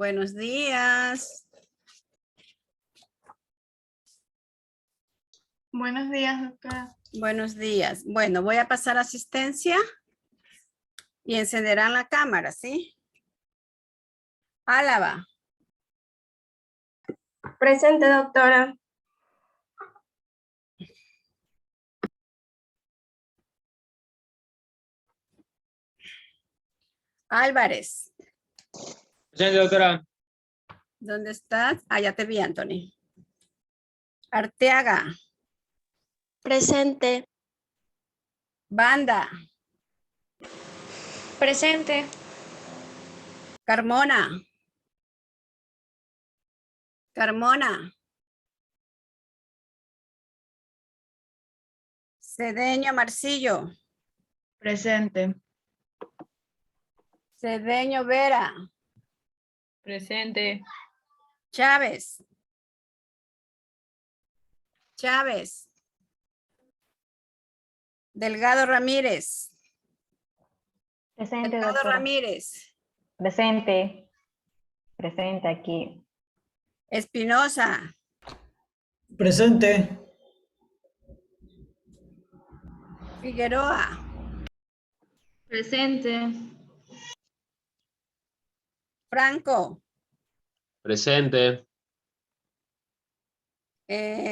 Buenos días. Buenos días, doctora. Buenos días. Bueno, voy a pasar asistencia y encenderán la cámara, ¿sí? Álava. Presente, doctora. Álvarez. Presente, doctora. ¿Dónde estás? Ah, ya te vi, Anthony. Arteaga. Presente. Banda. Presente. Carmona. Carmona. Cedeño Marcillo. Presente. Cedeño Vera. Presente. Chávez. Chávez. Delgado Ramírez. Presente, Delgado doctora. Ramírez. Presente. Presente aquí. Espinosa. Presente. Figueroa. Presente. Franco. Presente.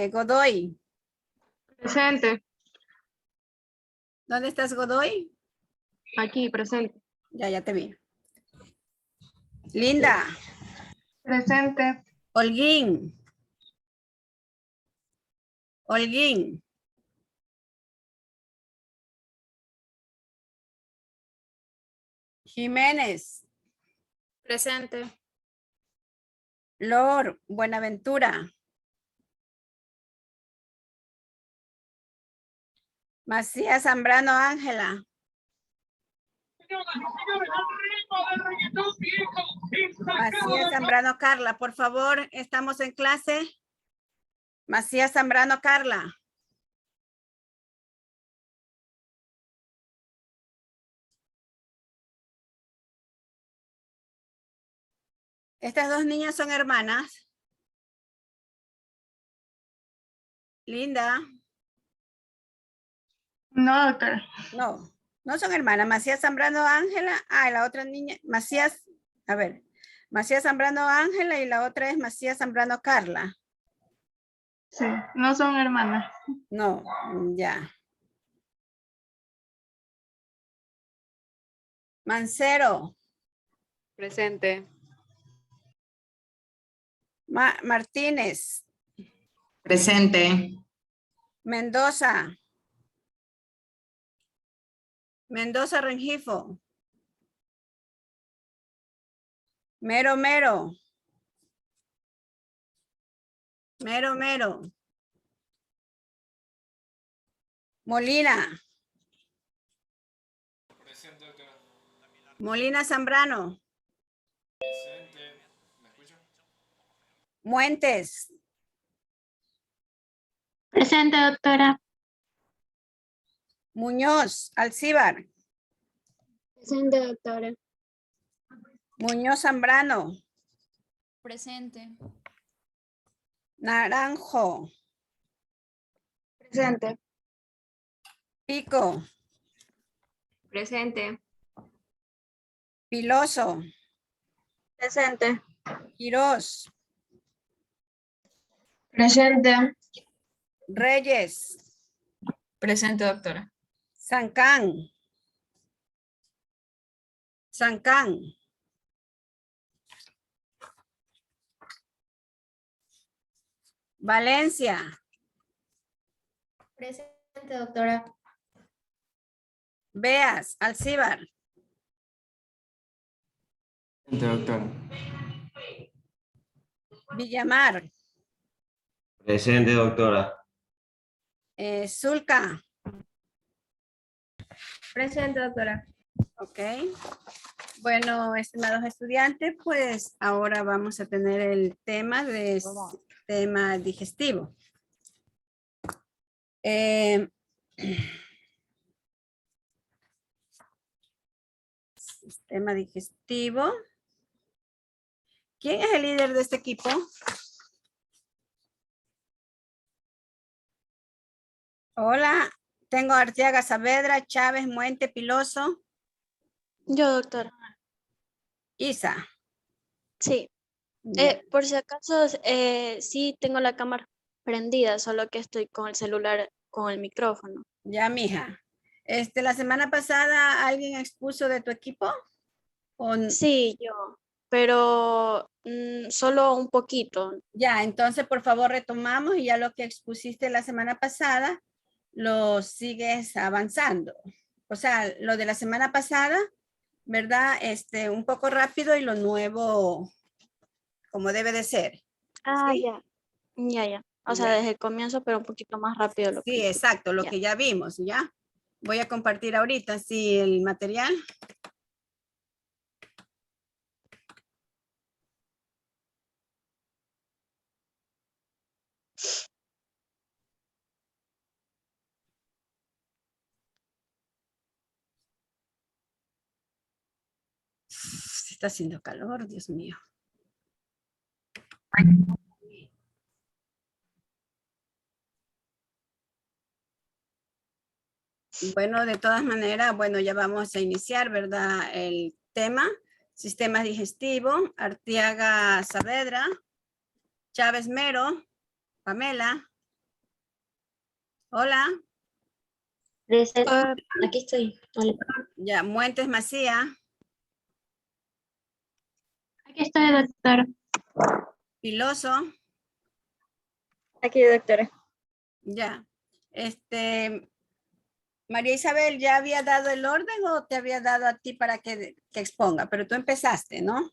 Godoy. Presente. ¿Dónde estás, Godoy? Aquí, presente. Ya te vi. Linda. Presente. Holguín. Holguín. Jiménez. Presente. Lor. Buenaventura. Macías Zambrano Ángela. Macías Zambrano Carla, por favor, estamos en clase. Macías Zambrano Carla. Estas dos niñas son hermanas. Linda. No, doctora. No, no son hermanas. Macías Zambrano Ángela. Ah, y la otra niña, Macías, a ver. Macías Zambrano Ángela y la otra es Macías Zambrano Carla. Sí, no son hermanas. No, ya. Mancero. Presente. Martínez. Presente. Mendoza. Mendoza Rengifo. Mero Mero. Mero Mero. Molina. Presente, doctora. Molina Zambrano. Presente. ¿Me escucha? Muentes. Presente, doctora. Muñoz Alcíbar. Presente, doctora. Muñoz Zambrano. Presente. Naranjo. Presente. Pico. Presente. Piloso. Presente. Quirós. Presente. Reyes. Presente, doctora. Sancán. Sancán. Valencia. Presente, doctora. Beas Alcíbar. Presente, doctora. Villamar. Presente, doctora. Zulca. Presente, doctora. Ok. Bueno, estimados estudiantes, pues ahora vamos a tener el tema de sistema digestivo. Sistema digestivo. ¿Quién es el líder de este equipo? Hola, tengo a Arteaga Saavedra, Chávez, Muente, Piloso, Yo, doctora. Isa. Sí. Ya. Por si acaso, sí tengo la cámara prendida, solo que estoy con el celular, con el micrófono. Ya, mija. La semana pasada, ¿alguien expuso de tu equipo? Sí, yo, pero solo un poquito. Ya, entonces, por favor, retomamos y ya lo que expusiste la semana pasada, lo sigues avanzando. O sea, lo de la semana pasada, ¿verdad? Un poco rápido y lo nuevo, como debe de ser. Ah, ¿Sí? ya. Ya. O sea, Ya. desde el comienzo, pero un poquito más rápido lo Sí, que... exacto, lo Ya. que ya vimos, ¿ya? Voy a compartir ahorita, sí, el material. Sí, está haciendo calor, Dios mío. Bueno, de todas maneras, bueno, ya vamos a iniciar, ¿verdad? El tema, sistema digestivo, Arteaga Saavedra, Chávez Mero, Pamela. Hola. Aquí estoy. Hola. Ya, Muentes Macía, Aquí estoy, doctora. Piloso, Aquí, doctora. ya. María Isabel, ¿ya había dado el orden o te había dado a ti para que exponga? Pero tú empezaste, ¿no?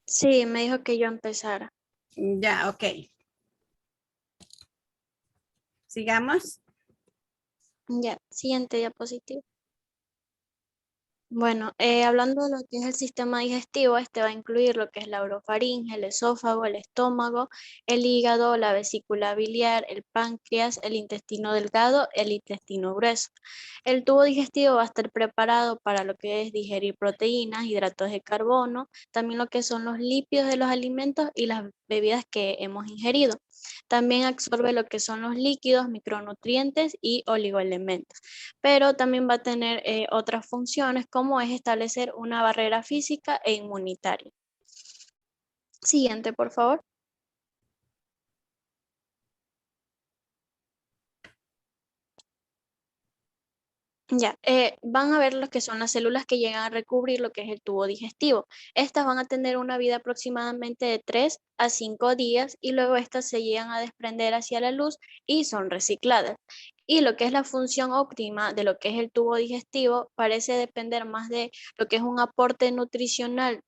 Sí, me dijo que yo empezara. Ya, ok. Sigamos. Ya, siguiente diapositiva. Bueno, hablando de lo que es el sistema digestivo, este va a incluir lo que es la orofaringe, el esófago, el estómago, el hígado, la vesícula biliar, el páncreas, el intestino delgado, el intestino grueso. El tubo digestivo va a estar preparado para lo que es digerir proteínas, hidratos de carbono, también lo que son los lípidos de los alimentos y las bebidas que hemos ingerido. También absorbe lo que son los líquidos, micronutrientes y oligoelementos, pero también va a tener otras funciones como es establecer una barrera física e inmunitaria. Siguiente, por favor. Ya, van a ver lo que son las células que llegan a recubrir lo que es el tubo digestivo. Estas van a tener una vida aproximadamente de 3 a 5 días y luego estas se llegan a desprender hacia la luz y son recicladas. Y lo que es la función óptima de lo que es el tubo digestivo parece depender más de lo que es un aporte nutricional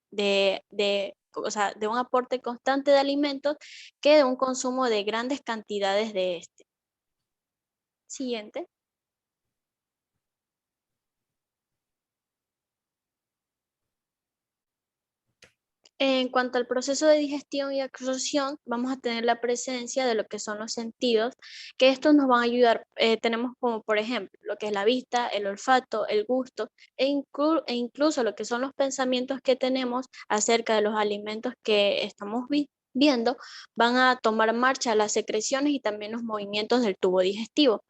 o sea, de un aporte constante de alimentos que de un consumo de grandes cantidades de este. Siguiente. En cuanto al proceso de digestión y absorción, vamos a tener la presencia de lo que son los sentidos, que estos nos van a ayudar. Tenemos como, por ejemplo, lo que es la vista, el olfato, el gusto, e incluso lo que son los pensamientos que tenemos acerca de los alimentos que estamos viendo, van a tomar marcha las secreciones y también los movimientos del tubo digestivo.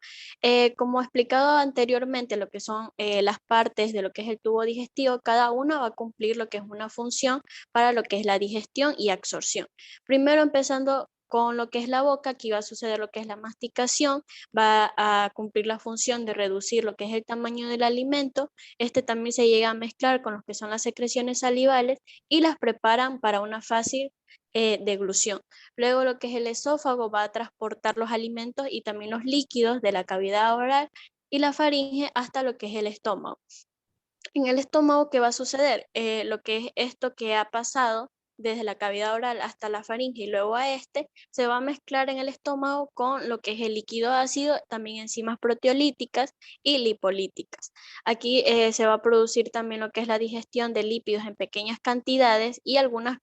Como explicado anteriormente, lo que son las partes de lo que es el tubo digestivo, cada una va a cumplir lo que es una función para lo que es la digestión y absorción. Primero empezando con lo que es la boca, aquí va a suceder lo que es la masticación, va a cumplir la función de reducir lo que es el tamaño del alimento, este también se llega a mezclar con lo que son las secreciones salivales y las preparan para una fácil deglución. Luego lo que es el esófago va a transportar los alimentos y también los líquidos de la cavidad oral y la faringe hasta lo que es el estómago. En el estómago, ¿qué va a suceder? Lo que es esto que ha pasado desde la cavidad oral hasta la faringe y luego a se va a mezclar en el estómago con lo que es el líquido ácido, también enzimas proteolíticas y lipolíticas. Aquí se va a producir también lo que es la digestión de lípidos en pequeñas cantidades y algunas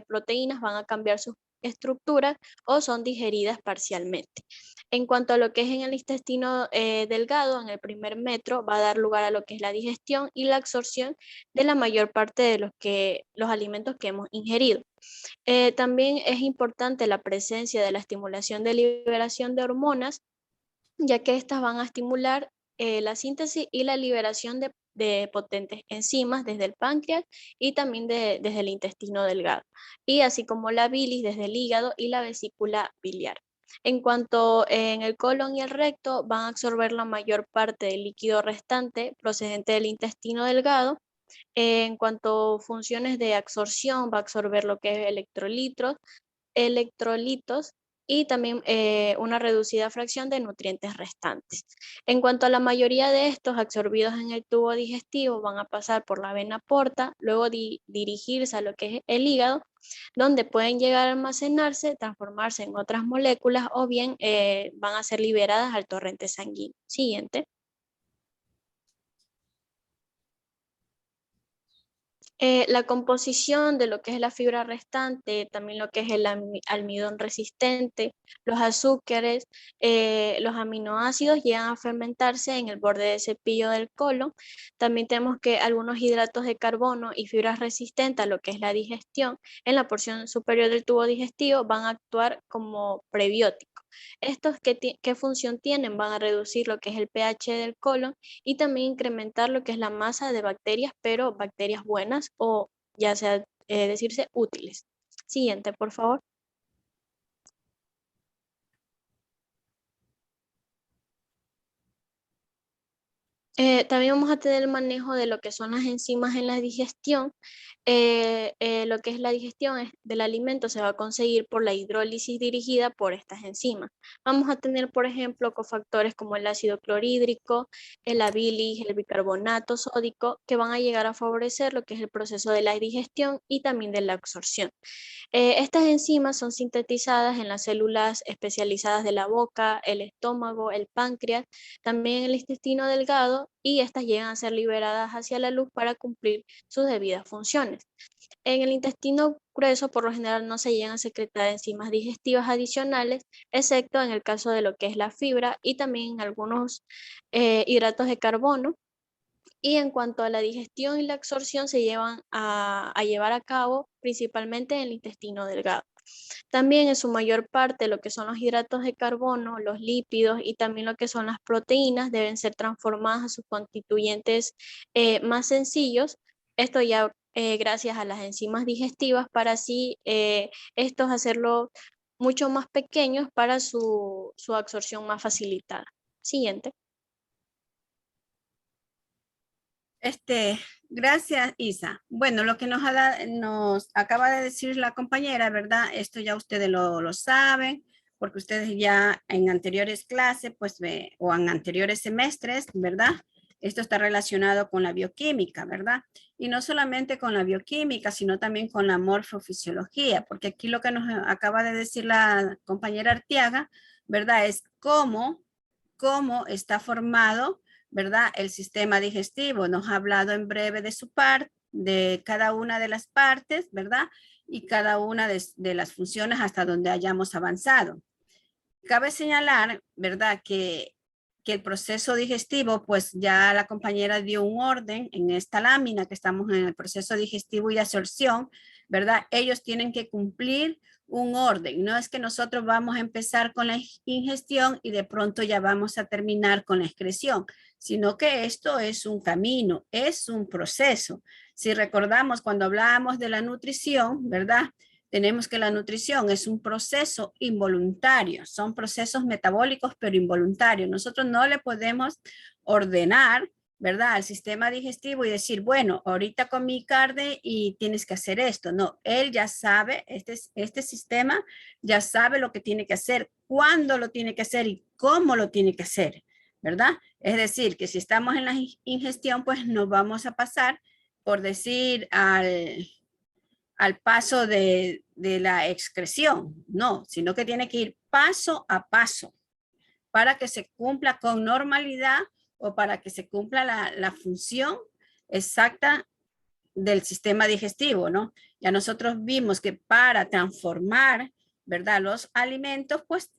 proteínas van a cambiar su estructura o son digeridas parcialmente. En cuanto a lo que es en el intestino delgado, en el primer metro, va a dar lugar a lo que es la digestión y la absorción de la mayor parte de los alimentos que hemos ingerido. También es importante la presencia de la estimulación de liberación de hormonas, ya que estas van a estimular la síntesis y la liberación de potentes enzimas desde el páncreas y también desde el intestino delgado, y así como la bilis desde el hígado y la vesícula biliar. En cuanto en el colon y el recto, van a absorber la mayor parte del líquido restante procedente del intestino delgado. En cuanto a funciones de absorción, va a absorber lo que es electrolitos y también una reducida fracción de nutrientes restantes. En cuanto a la mayoría de estos absorbidos en el tubo digestivo, van a pasar por la vena porta, luego dirigirse a lo que es el hígado, donde pueden llegar a almacenarse, transformarse en otras moléculas o bien van a ser liberadas al torrente sanguíneo. Siguiente. La composición de lo que es la fibra restante, también lo que es el almidón resistente, los azúcares, los aminoácidos llegan a fermentarse en el borde del cepillo del colon. También tenemos que algunos hidratos de carbono y fibras resistentes a lo que es la digestión en la porción superior del tubo digestivo van a actuar como prebióticos. Estos, ¿qué función tienen? Van a reducir lo que es el pH del colon y también incrementar lo que es la masa de bacterias, pero bacterias buenas o ya sea decirse útiles. Siguiente, por favor. También vamos a tener el manejo de lo que son las enzimas en la digestión. Lo que es la digestión del alimento se va a conseguir por la hidrólisis dirigida por estas enzimas. Vamos a tener, por ejemplo, cofactores como el ácido clorhídrico, la bilis, el bicarbonato sódico, que van a llegar a favorecer lo que es el proceso de la digestión y también de la absorción. Estas enzimas son sintetizadas en las células especializadas de la boca, el estómago, el páncreas, también el intestino delgado, y estas llegan a ser liberadas hacia la luz para cumplir sus debidas funciones. En el intestino grueso, por lo general, no se llegan a secretar enzimas digestivas adicionales, excepto en el caso de lo que es la fibra y también en algunos hidratos de carbono. Y en cuanto a la digestión y la absorción, se llevan a llevar a cabo principalmente en el intestino delgado. También en su mayor parte lo que son los hidratos de carbono, los lípidos y también lo que son las proteínas deben ser transformadas a sus constituyentes más sencillos. Esto ya gracias a las enzimas digestivas para así estos hacerlo mucho más pequeños para su absorción más facilitada. Siguiente. Gracias, Isa. Bueno, lo que nos acaba de decir la compañera, ¿verdad? Esto ya ustedes lo saben, porque ustedes ya en anteriores clases, pues, o en anteriores semestres, ¿verdad? Esto está relacionado con la bioquímica, ¿verdad? Y no solamente con la bioquímica, sino también con la morfofisiología, porque aquí lo que nos acaba de decir la compañera Arteaga, ¿verdad? Es cómo está formado, ¿verdad? El sistema digestivo. Nos ha hablado en breve de su parte, de cada una de las partes, ¿verdad? Y cada una de las funciones hasta donde hayamos avanzado. Cabe señalar, ¿verdad? Que el proceso digestivo, pues ya la compañera dio un orden en esta lámina que estamos en el proceso digestivo y de absorción, ¿verdad? Ellos tienen que cumplir un orden. No es que nosotros vamos a empezar con la ingestión y de pronto ya vamos a terminar con la excreción, sino que esto es un camino, es un proceso. Si recordamos cuando hablábamos de la nutrición, ¿verdad? Tenemos que la nutrición es un proceso involuntario, son procesos metabólicos pero involuntarios. Nosotros no le podemos ordenar, ¿verdad?, al sistema digestivo y decir, bueno, ahorita comí carne y tienes que hacer esto. No, él ya sabe, este sistema ya sabe lo que tiene que hacer, cuándo lo tiene que hacer y cómo lo tiene que hacer, ¿verdad? Es decir, que si estamos en la ingestión, pues nos vamos a pasar, por decir, al paso de la excreción, no, sino que tiene que ir paso a paso para que se cumpla con normalidad o para que se cumpla la función exacta del sistema digestivo, ¿no? Ya nosotros vimos que para transformar, ¿verdad?, los alimentos, pues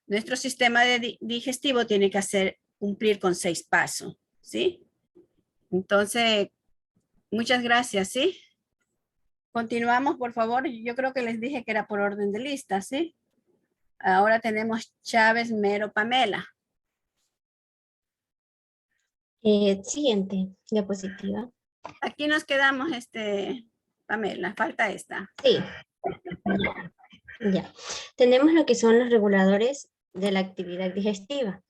nuestro sistema digestivo tiene que cumplir con 6 pasos, ¿sí? Entonces, muchas gracias, ¿sí? Continuamos, por favor. Yo creo que les dije que era por orden de lista, ¿sí? Ahora tenemos Chávez, Mero, Pamela. Siguiente diapositiva. Aquí nos quedamos, Pamela, falta esta. Sí, ya. Tenemos lo que son los reguladores de la actividad digestiva.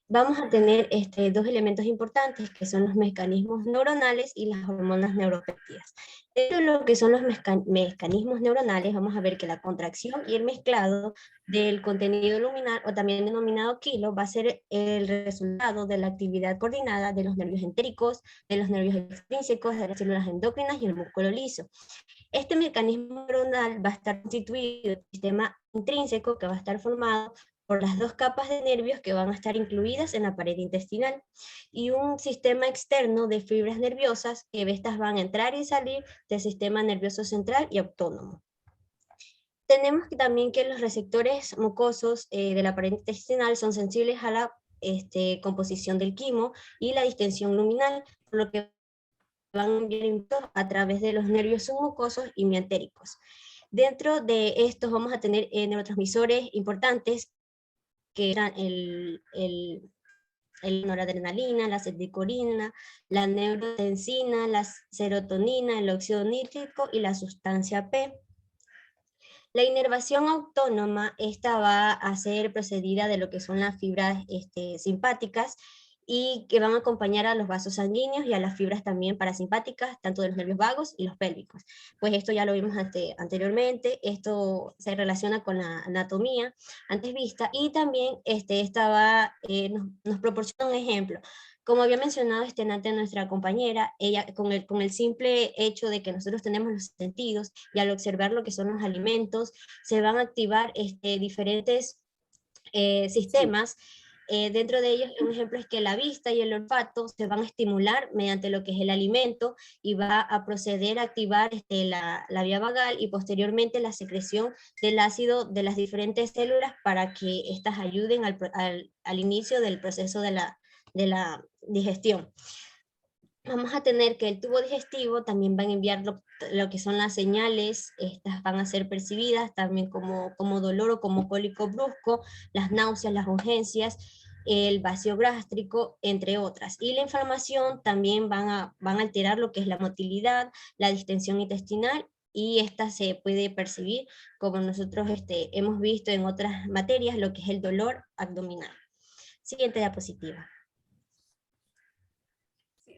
Vamos a tener dos elementos importantes que son los mecanismos neuronales y las hormonas neuropéptidas. Dentro de lo que son los mecanismos neuronales, vamos a ver que la contracción y el mezclado del contenido luminal, o también denominado kilo, va a ser el resultado de la actividad coordinada de los nervios entéricos, de los nervios extrínsecos, de las células endócrinas y el músculo liso. Este mecanismo neuronal va a estar constituido de un sistema intrínseco que va a estar formado por las dos capas de nervios que van a estar incluidas en la pared intestinal, y un sistema externo de fibras nerviosas que estas van a entrar y salir del sistema nervioso central y autónomo. Tenemos también que los receptores mucosos de la pared intestinal son sensibles a la composición del quimo y la distensión luminal, por lo que van a enviar impulsos a través de los nervios submucosos y mientéricos. Dentro de estos vamos a tener neurotransmisores importantes que eran el noradrenalina, la acetilcolina, la neurotensina, la serotonina, el óxido nítrico y la sustancia P. La inervación autónoma, esta va a ser procedida de lo que son las fibras simpáticas, y que van a acompañar a los vasos sanguíneos y a las fibras también parasimpáticas, tanto de los nervios vagos y los pélvicos. Pues esto ya lo vimos anteriormente, esto se relaciona con la anatomía antes vista, y también nos proporciona un ejemplo. Como había mencionado antes nuestra compañera, ella con el simple hecho de que nosotros tenemos los sentidos, y al observar lo que son los alimentos, se van a activar diferentes sistemas. Dentro de ellos, un ejemplo es que la vista y el olfato se van a estimular mediante lo que es el alimento, y va a proceder a activar la vía vagal y posteriormente la secreción del ácido de las diferentes células para que éstas ayuden al inicio del proceso de la digestión. Vamos a tener que el tubo digestivo también va a enviar lo que son las señales, estas van a ser percibidas también como dolor o como cólico brusco, las náuseas, las urgencias, el vacío gástrico, entre otras. Y la inflamación también van a alterar lo que es la motilidad, la distensión intestinal, y esta se puede percibir, como nosotros hemos visto en otras materias, lo que es el dolor abdominal. Siguiente diapositiva.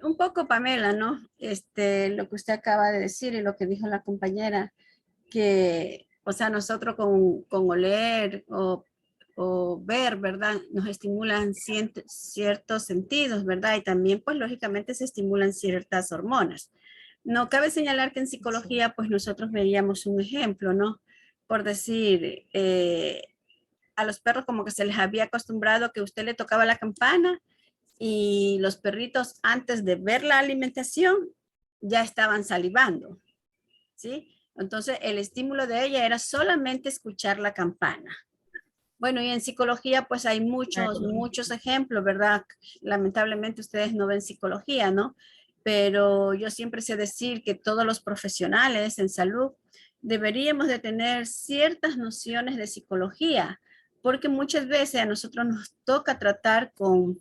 Un poco, Pamela, ¿no? Lo que usted acaba de decir y lo que dijo la compañera, que, o sea, nosotros con oler o ver, ¿verdad? Nos estimulan ciertos sentidos, ¿verdad? Y también, pues, lógicamente se estimulan ciertas hormonas. No cabe señalar que en psicología, pues, nosotros veíamos un ejemplo, ¿no? Por decir, a los perros como que se les había acostumbrado que usted le tocaba la campana, y los perritos antes de ver la alimentación ya estaban salivando, ¿sí? Entonces el estímulo de ella era solamente escuchar la campana. Bueno, y en psicología pues hay muchos ejemplos, ¿verdad? Lamentablemente ustedes no ven psicología, ¿no? Pero yo siempre sé decir que todos los profesionales en salud deberíamos de tener ciertas nociones de psicología, porque muchas veces a nosotros nos toca tratar con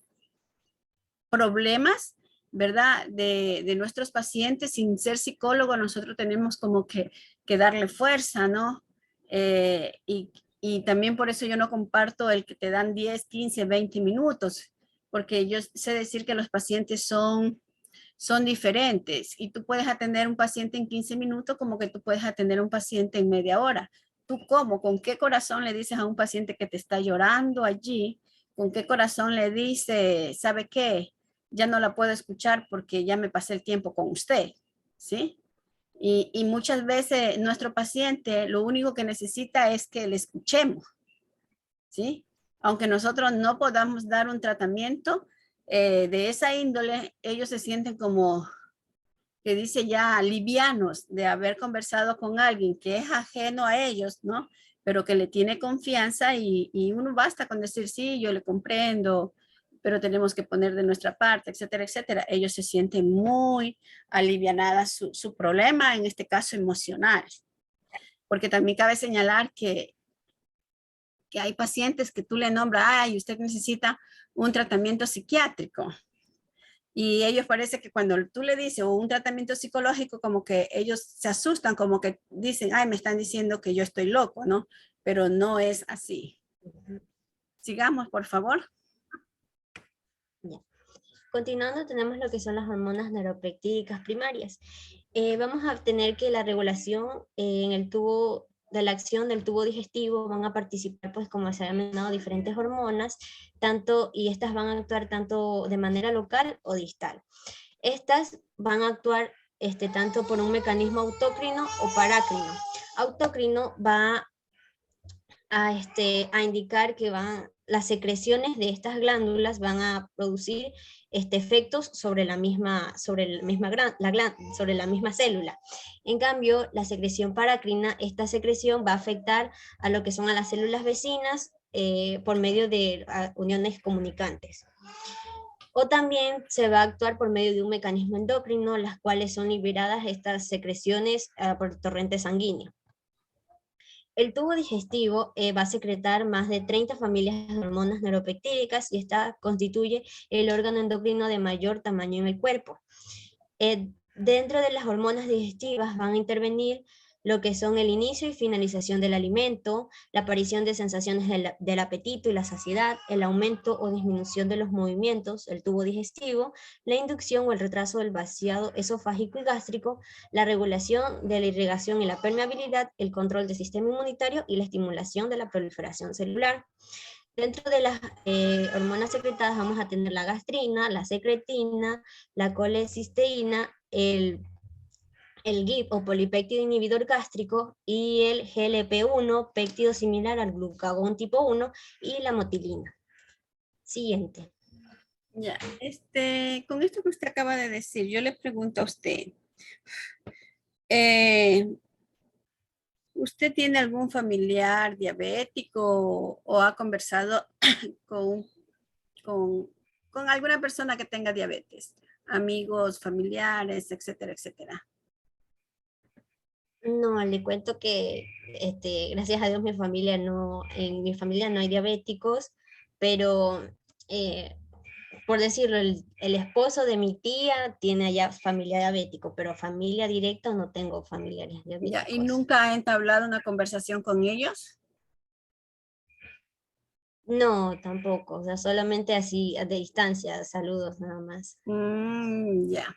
problemas, ¿verdad? De nuestros pacientes. Sin ser psicólogo, nosotros tenemos como que darle fuerza, ¿no? Y también por eso yo no comparto el que te dan 10, 15, 20 minutos, porque yo sé decir que los pacientes son diferentes, y tú puedes atender un paciente en 15 minutos como que tú puedes atender un paciente en media hora. ¿Tú cómo? ¿Con qué corazón le dices a un paciente que te está llorando allí? ¿Con qué corazón le dices, sabe qué? Ya no la puedo escuchar porque ya me pasé el tiempo con usted, ¿sí? Y muchas veces nuestro paciente lo único que necesita es que le escuchemos, ¿sí? Aunque nosotros no podamos dar un tratamiento de esa índole, ellos se sienten como, que dice ya, livianos de haber conversado con alguien que es ajeno a ellos, ¿no? Pero que le tiene confianza, y uno basta con decir, sí, yo le comprendo, pero tenemos que poner de nuestra parte, etcétera, etcétera. Ellos se sienten muy alivianadas su problema, en este caso emocional. Porque también cabe señalar que hay pacientes que tú le nombras, ay, usted necesita un tratamiento psiquiátrico. Y ellos parece que cuando tú le dices o un tratamiento psicológico, como que ellos se asustan, como que dicen, ay, me están diciendo que yo estoy loco, ¿no? Pero no es así. Sigamos, por favor. Ya. Continuando, tenemos lo que son las hormonas neuropéptidicas primarias. Vamos a tener que la regulación en el tubo de la acción del tubo digestivo van a participar, pues como se ha mencionado, diferentes hormonas, y estas van a actuar tanto de manera local o distal. Estas van a actuar tanto por un mecanismo autócrino o parácrino. Autócrino va a indicar que las secreciones de estas glándulas van a producir efectos sobre la misma célula. En cambio, la secreción parácrina, esta secreción va a afectar a lo que son a las células vecinas por medio de uniones comunicantes. O también se va a actuar por medio de un mecanismo endocrino, las cuales son liberadas estas secreciones por torrente sanguíneo. El tubo digestivo va a secretar más de 30 familias de hormonas neuropeptídicas y esta constituye el órgano endocrino de mayor tamaño en el cuerpo. Dentro de las hormonas digestivas van a intervenir lo que son el inicio y finalización del alimento, la aparición de sensaciones del apetito y la saciedad, el aumento o disminución de los movimientos, el tubo digestivo, la inducción o el retraso del vaciado esofágico y gástrico, la regulación de la irrigación y la permeabilidad, el control del sistema inmunitario y la estimulación de la proliferación celular. Dentro de las hormonas secretadas vamos a tener la gastrina, la secretina, la colecisteína, el GIP o polipéptido inhibidor gástrico y el GLP-1, péptido similar al glucagón tipo 1 y la motilina. Siguiente. Ya, con esto que usted acaba de decir, yo le pregunto a usted, ¿usted tiene algún familiar diabético o ha conversado con alguna persona que tenga diabetes? Amigos, familiares, etcétera, etcétera. No, le cuento que gracias a Dios en mi familia no hay diabéticos, pero por decirlo, el esposo de mi tía tiene allá familia diabético, pero familia directa no tengo familiares diabéticos. Ya, ¿y nunca ha entablado una conversación con ellos? No, tampoco, o sea, solamente así de distancia, saludos nada más. Ya.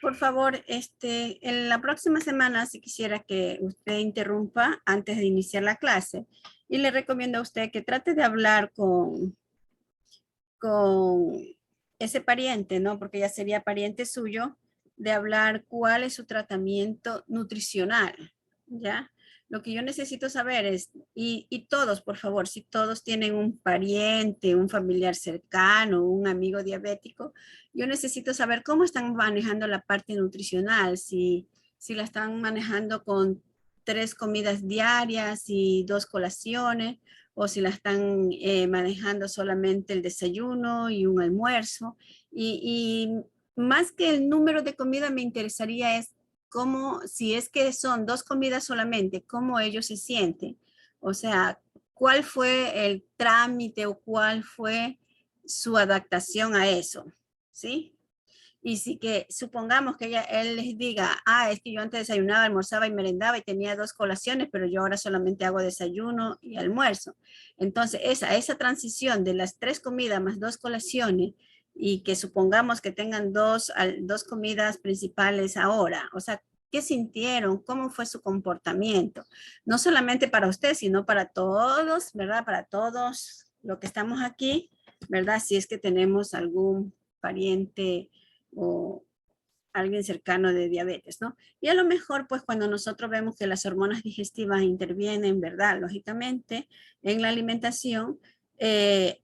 Por favor, en la próxima semana, si quisiera que usted interrumpa antes de iniciar la clase, y le recomiendo a usted que trate de hablar con ese pariente, ¿no? Porque ya sería pariente suyo, de hablar cuál es su tratamiento nutricional, ¿ya? Lo que yo necesito saber es, y todos, por favor, si todos tienen un pariente, un familiar cercano, un amigo diabético, yo necesito saber cómo están manejando la parte nutricional, si la están manejando con 3 comidas diarias y 2 colaciones, o si la están manejando solamente el desayuno y un almuerzo. Y más que el número de comidas me interesaría es cómo, si es que son 2 comidas solamente, cómo ellos se sienten. O sea, cuál fue el trámite o cuál fue su adaptación a eso, ¿sí? Y si que supongamos que él les diga, es que yo antes desayunaba, almorzaba y merendaba y tenía 2 colaciones, pero yo ahora solamente hago desayuno y almuerzo. Entonces, esa transición de las 3 comidas más 2 colaciones y que supongamos que tengan 2 comidas principales ahora, o sea, ¿qué sintieron? ¿Cómo fue su comportamiento? No solamente para usted, sino para todos, ¿verdad? Para todos los que estamos aquí, ¿verdad? Si es que tenemos algún pariente o alguien cercano de diabetes, ¿no? Y a lo mejor, pues cuando nosotros vemos que las hormonas digestivas intervienen, ¿verdad? Lógicamente, en la alimentación,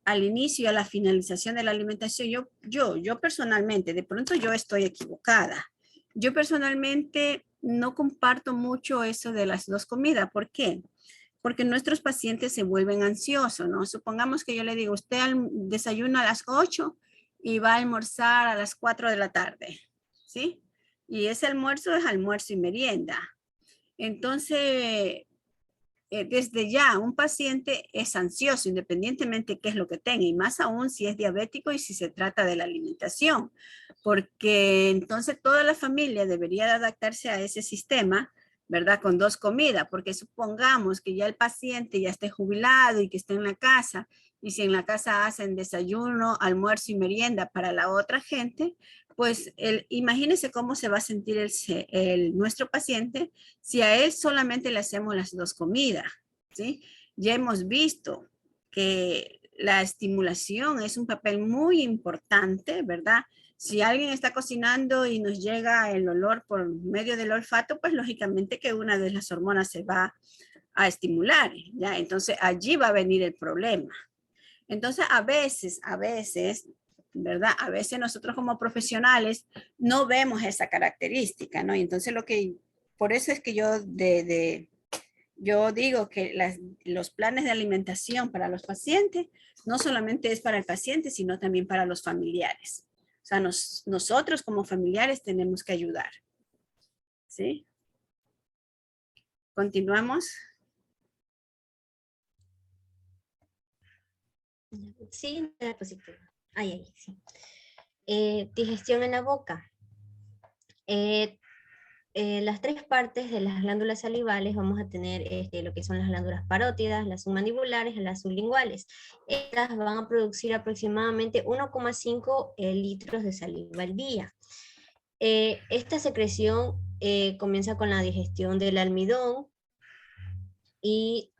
al inicio y a la finalización de la alimentación, yo personalmente, de pronto yo estoy equivocada. Yo personalmente no comparto mucho eso de las 2 comidas. ¿Por qué? porque nuestros pacientes se vuelven ansiosos, ¿no? Supongamos que yo le digo, usted desayuna a las 8 y va a almorzar a las 4 de la tarde, ¿sí? Y ese almuerzo es almuerzo y merienda. Entonces, desde ya un paciente es ansioso independientemente de qué es lo que tenga, y más aún si es diabético y si se trata de la alimentación, porque entonces toda la familia debería de adaptarse a ese sistema, ¿verdad? Con 2 comidas, porque supongamos que ya el paciente ya esté jubilado y que esté en la casa, y si en la casa hacen desayuno, almuerzo y merienda para la otra gente, pues imagínense cómo se va a sentir nuestro paciente si a él solamente le hacemos las 2 comidas, ¿sí? Ya hemos visto que la estimulación es un papel muy importante, ¿verdad? Si alguien está cocinando y nos llega el olor por medio del olfato, pues lógicamente que una de las hormonas se va a estimular, ¿ya? Entonces allí va a venir el problema. Entonces a veces, ¿verdad? A veces nosotros como profesionales no vemos esa característica, ¿no? Y entonces por eso es que yo digo que los planes de alimentación para los pacientes no solamente es para el paciente, sino también para los familiares. O sea, nosotros como familiares tenemos que ayudar. ¿Sí? Continuamos. Sí, diapositiva. Ahí, sí. Digestión en la boca. Las 3 partes de las glándulas salivales vamos a tener lo que son las glándulas parótidas, las submandibulares y las sublinguales. Estas van a producir aproximadamente 1,5 litros de saliva al día. Esta secreción comienza con la digestión del almidón y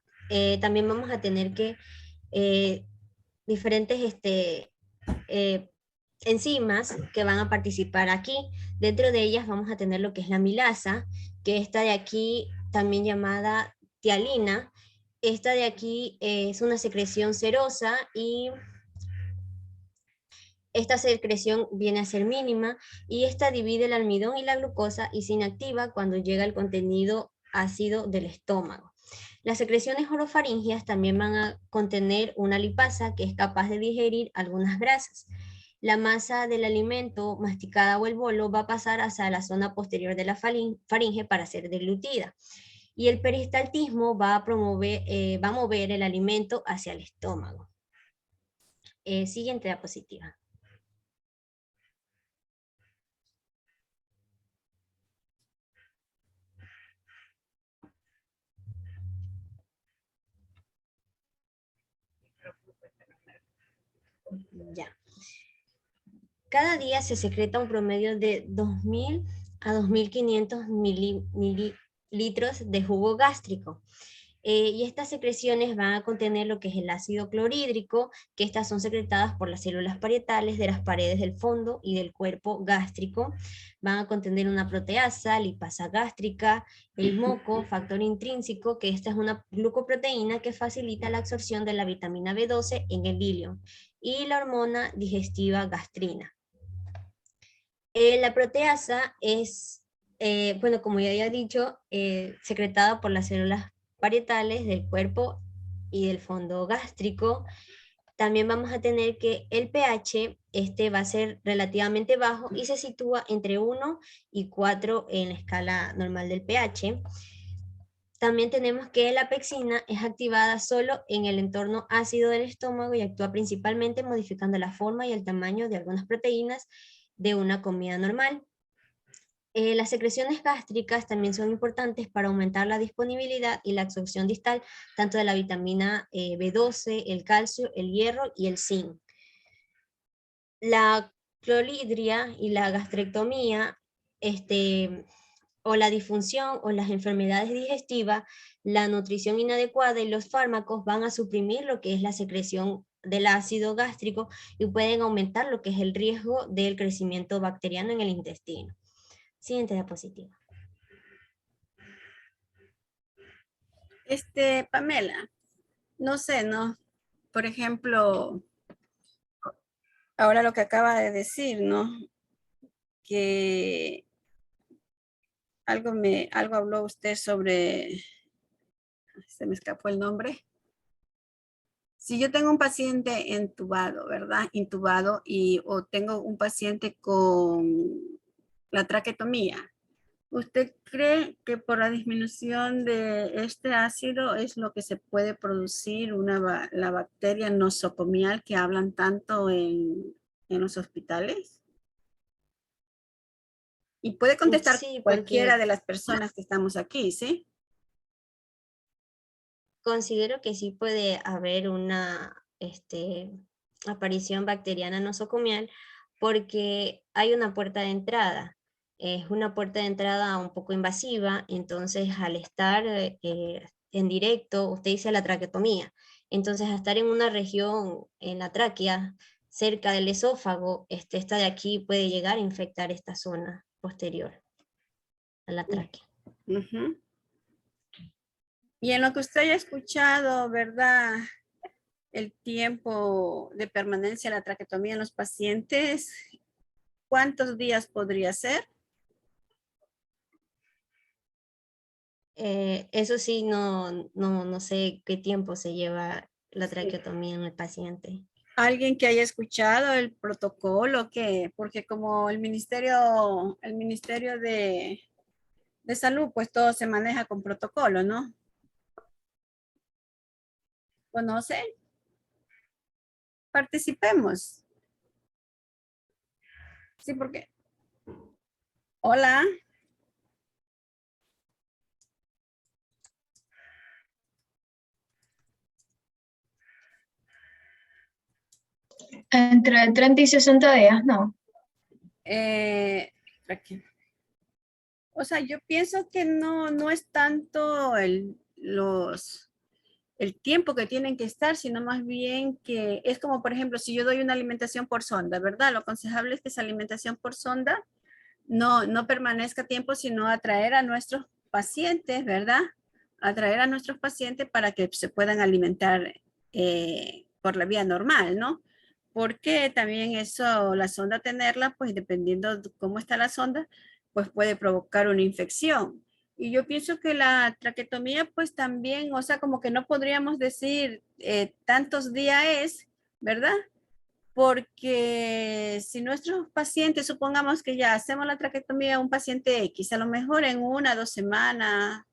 también vamos a tener que diferentes enzimas que van a participar aquí. Dentro de ellas vamos a tener lo que es la amilasa, que esta de aquí también llamada tialina. Esta de aquí es una secreción serosa y esta secreción viene a ser mínima y esta divide el almidón y la glucosa y se inactiva cuando llega el contenido ácido del estómago. Las secreciones orofaringeas también van a contener una lipasa que es capaz de digerir algunas grasas. La masa del alimento masticada o el bolo va a pasar hacia la zona posterior de la faringe para ser deglutida. Y el peristaltismo va a mover el alimento hacia el estómago. Siguiente diapositiva. Ya. Cada día se secreta un promedio de 2.000 a 2.500 mililitros de jugo gástrico. Y estas secreciones van a contener lo que es el ácido clorhídrico, que estas son secretadas por las células parietales de las paredes del fondo y del cuerpo gástrico. Van a contener una proteasa, lipasa gástrica, el moco, factor intrínseco, que esta es una glucoproteína que facilita la absorción de la vitamina B12 en el ileum, y la hormona digestiva gastrina. La proteasa es, bueno, como ya había dicho, secretada por las células parietales del cuerpo y del fondo gástrico. También vamos a tener que el pH va a ser relativamente bajo y se sitúa entre 1 y 4 en la escala normal del pH. También tenemos que la pexina es activada solo en el entorno ácido del estómago y actúa principalmente modificando la forma y el tamaño de algunas proteínas de una comida normal. Las secreciones gástricas también son importantes para aumentar la disponibilidad y la absorción distal, tanto de la vitamina B12, el calcio, el hierro y el zinc. La clorhidria y la gastrectomía, o la disfunción o las enfermedades digestivas, la nutrición inadecuada y los fármacos van a suprimir lo que es la secreción del ácido gástrico y pueden aumentar lo que es el riesgo del crecimiento bacteriano en el intestino. Siguiente diapositiva. Pamela, no sé, ¿no? Por ejemplo, ahora lo que acaba de decir, ¿no? Que algo habló usted sobre se me escapó el nombre. Si yo tengo un paciente entubado, ¿verdad? Intubado o tengo un paciente con la traquetomía, ¿usted cree que por la disminución de este ácido es lo que se puede producir la bacteria nosocomial que hablan tanto en los hospitales? Y puede contestar Sí, cualquiera porque de las personas que estamos aquí, ¿sí? considero que sí puede haber una aparición bacteriana nosocomial porque hay una puerta de entrada. Es una puerta de entrada un poco invasiva, entonces al estar en directo, usted dice la traquetomía, entonces al estar en una región, en la tráquea, cerca del esófago, esta de aquí puede llegar a infectar esta zona posterior a la tráquea. Ujú. Y en lo que usted haya escuchado, ¿verdad? El tiempo de permanencia de la traquetomía en los pacientes, ¿cuántos días podría ser? Eso sí, no sé qué tiempo se lleva la Sí. traqueotomía en el paciente. Alguien que haya escuchado el protocolo, porque como el ministerio de salud, pues todo se maneja con protocolo, ¿no? ¿Conoce? Participemos. Sí, porque. Hola. Entre 30 y 60 días, ¿no? Aquí. O sea, yo pienso que no es tanto el tiempo que tienen que estar, sino más bien que es como, por ejemplo, si yo doy una alimentación por sonda, ¿verdad? Lo aconsejable es que esa alimentación por sonda no permanezca tiempo, sino atraer a nuestros pacientes, ¿verdad? Atraer a nuestros pacientes para que se puedan alimentar por la vía normal, ¿no? Porque también eso, la sonda tenerla, pues dependiendo de cómo está la sonda, pues puede provocar una infección. Y yo pienso que la traquetomía, pues también, o sea, como que no podríamos decir tantos días es, ¿verdad? Porque si nuestros pacientes, supongamos que ya hacemos la traquetomía a un paciente X, a lo mejor en 1 o 2 semanas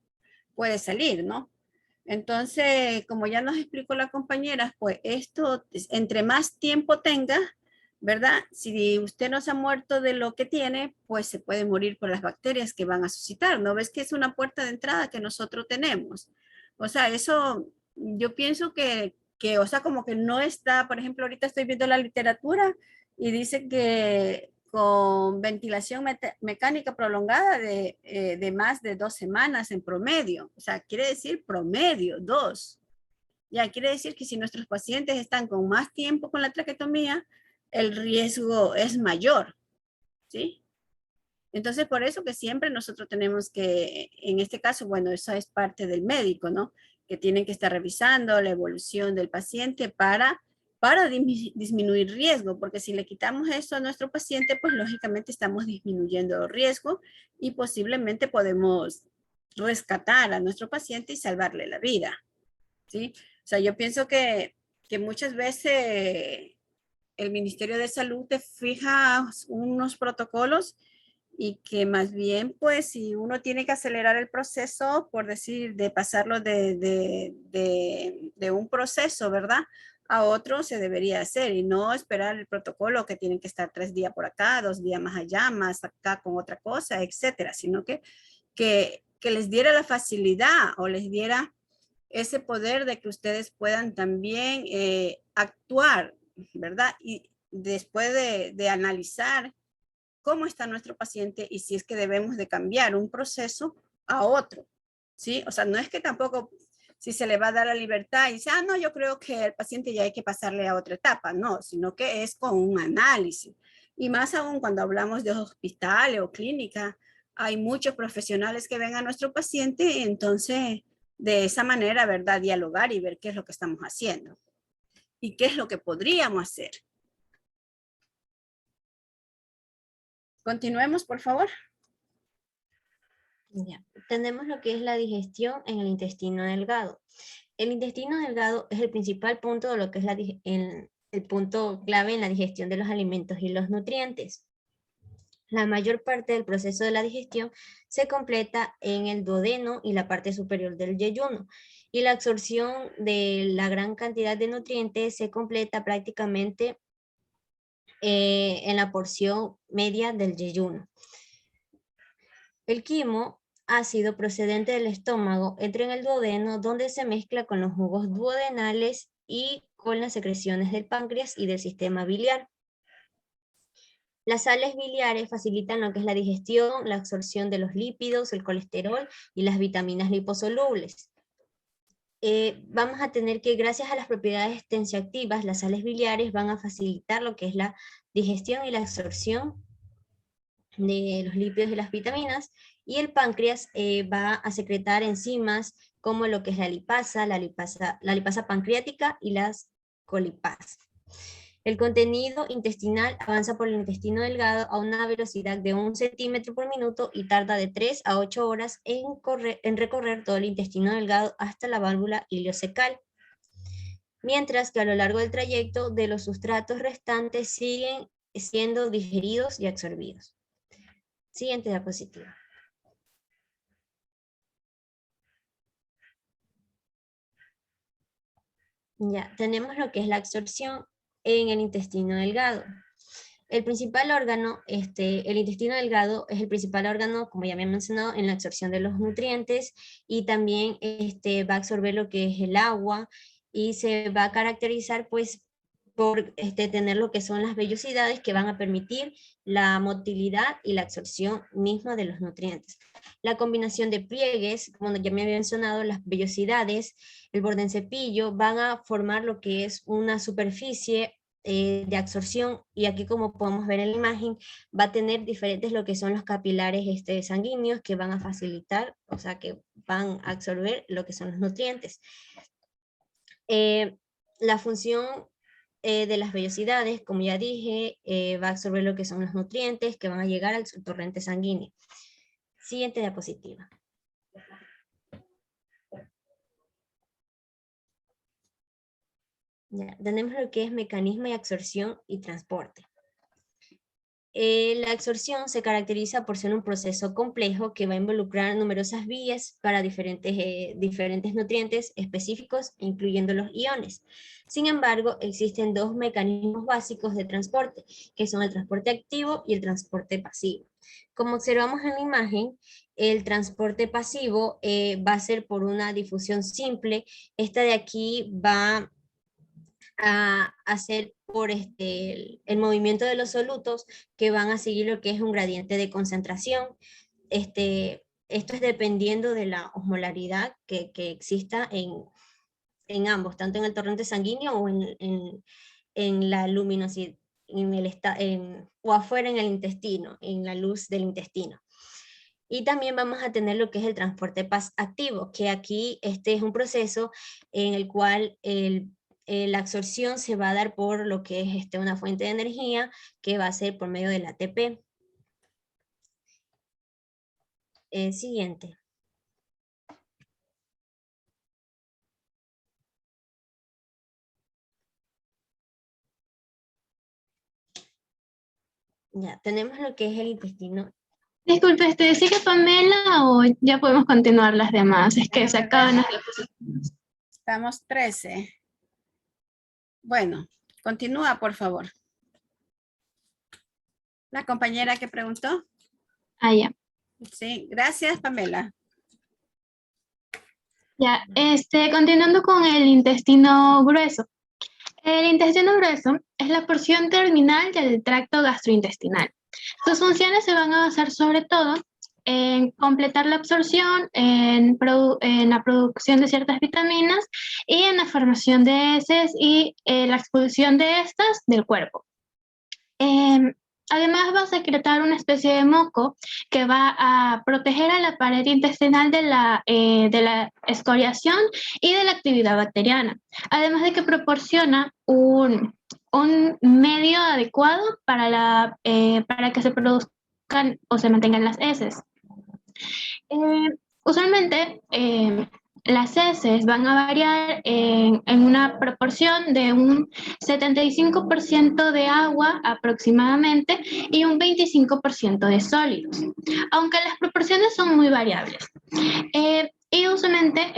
puede salir, ¿no? Entonces, como ya nos explicó la compañera, pues esto, entre más tiempo tenga, ¿verdad? Si usted no se ha muerto de lo que tiene, pues se puede morir por las bacterias que van a suscitar, ¿no? ¿Ves que es una puerta de entrada que nosotros tenemos? O sea, eso yo pienso o sea, como que no está, por ejemplo, ahorita estoy viendo la literatura y dice que con ventilación mecánica prolongada de más de 2 semanas en promedio. O sea, quiere decir promedio, 2. Ya quiere decir que si nuestros pacientes están con más tiempo con la traquetomía, el riesgo es mayor, ¿sí? Entonces, por eso que siempre nosotros tenemos que, en este caso, bueno, eso es parte del médico, ¿no? Que tienen que estar revisando la evolución del paciente para disminuir riesgo, porque si le quitamos eso a nuestro paciente, pues lógicamente estamos disminuyendo riesgo y posiblemente podemos rescatar a nuestro paciente y salvarle la vida, ¿sí? O sea, yo pienso que muchas veces el Ministerio de Salud te fija unos protocolos y que más bien, pues, si uno tiene que acelerar el proceso, por decir, de pasarlo de un proceso, ¿verdad? A otro se debería hacer y no esperar el protocolo que tienen que estar 3 días por acá, 2 días más allá, más acá con otra cosa, etcétera, sino que les diera la facilidad o les diera ese poder de que ustedes puedan también actuar, ¿verdad? Y después de analizar cómo está nuestro paciente y si es que debemos de cambiar un proceso a otro, ¿sí? O sea, no es que tampoco si se le va a dar la libertad y dice, no, yo creo que el paciente ya hay que pasarle a otra etapa, no, sino que es con un análisis. Y más aún cuando hablamos de hospitales o clínica, hay muchos profesionales que ven a nuestro paciente y entonces de esa manera, ¿verdad? Dialogar y ver qué es lo que estamos haciendo y qué es lo que podríamos hacer. Continuemos, por favor. Ya. Tenemos lo que es la digestión en el intestino delgado. El intestino delgado es el principal punto de lo que es el punto clave en la digestión de los alimentos y los nutrientes. La mayor parte del proceso de la digestión se completa en el duodeno y la parte superior del yeyuno, y la absorción de la gran cantidad de nutrientes se completa prácticamente en la porción media del yeyuno. El quimo ácido procedente del estómago entra en el duodeno, donde se mezcla con los jugos duodenales y con las secreciones del páncreas y del sistema biliar. Las sales biliares facilitan lo que es la digestión, la absorción de los lípidos, el colesterol y las vitaminas liposolubles. Vamos a tener que, gracias a las propiedades tensioactivas, las sales biliares van a facilitar lo que es la digestión y la absorción de los lípidos y las vitaminas, y el páncreas va a secretar enzimas como lo que es la lipasa pancreática y las colipasas. El contenido intestinal avanza por el intestino delgado a una velocidad de 1 centímetro por minuto y tarda de 3 a 8 horas en recorrer todo el intestino delgado hasta la válvula ileocecal, mientras que a lo largo del trayecto de los sustratos restantes siguen siendo digeridos y absorbidos. Siguiente diapositiva. Ya, tenemos lo que es la absorción en el intestino delgado. El principal órgano, el intestino delgado es el principal órgano, como ya había mencionado, en la absorción de los nutrientes, y también va a absorber lo que es el agua, y se va a caracterizar pues por tener lo que son las vellosidades que van a permitir la motilidad y la absorción misma de los nutrientes. La combinación de pliegues, como ya me había mencionado, las vellosidades, el borde en cepillo, van a formar lo que es una superficie de absorción, y aquí, como podemos ver en la imagen, va a tener diferentes lo que son los capilares sanguíneos que van a facilitar, o sea, que van a absorber lo que son los nutrientes. La función de las vellosidades, como ya dije, va a absorber lo que son los nutrientes que van a llegar al torrente sanguíneo. Siguiente diapositiva. Ya, tenemos lo que es mecanismo de absorción y transporte. La absorción se caracteriza por ser un proceso complejo que va a involucrar numerosas vías para diferentes nutrientes específicos, incluyendo los iones. Sin embargo, existen dos mecanismos básicos de transporte, que son el transporte activo y el transporte pasivo. Como observamos en la imagen, el transporte pasivo va a ser por una difusión simple. Esta de aquí va a hacer por el movimiento de los solutos, que van a seguir lo que es un gradiente de concentración. Esto es dependiendo de la osmolaridad que exista en ambos, tanto en el torrente sanguíneo o en la luminosidad, o afuera en el intestino, en la luz del intestino. Y también vamos a tener lo que es el transporte activo, que aquí es un proceso en el cual la absorción se va a dar por lo que es una fuente de energía, que va a ser por medio del ATP. Siguiente. Ya, tenemos lo que es el intestino. Disculpe, ¿sigue Pamela o ya podemos continuar las demás? Es que se acaban las diapositivas. Estamos 13. Bueno, continúa, por favor. La compañera que preguntó. Ah, ya. Sí, gracias, Pamela. Ya, continuando con el intestino grueso. El intestino grueso es la porción terminal del tracto gastrointestinal. Sus funciones se van a basar sobre todo en completar la absorción, en la producción de ciertas vitaminas y en la formación de heces y la expulsión de estas del cuerpo. Además, va a secretar una especie de moco que va a proteger a la pared intestinal de la escoriación y de la actividad bacteriana, además de que proporciona un medio adecuado para que se produzcan o se mantengan las heces. Usualmente las heces van a variar en una proporción de un 75% de agua aproximadamente y un 25% de sólidos, aunque las proporciones son muy variables. Y usualmente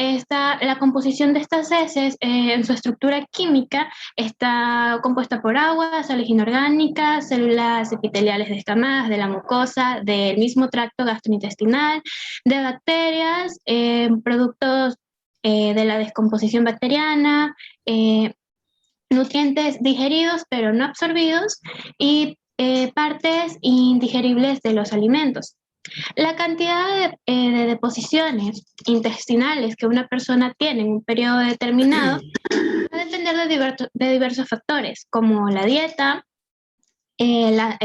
la composición de estas heces en su estructura química está compuesta por agua, sales inorgánicas, células epiteliales descamadas de la mucosa, del mismo tracto gastrointestinal, de bacterias, productos de la descomposición bacteriana, nutrientes digeridos pero no absorbidos y partes indigeribles de los alimentos. La cantidad de deposiciones intestinales que una persona tiene en un periodo determinado va a depender de diversos factores, como la dieta, la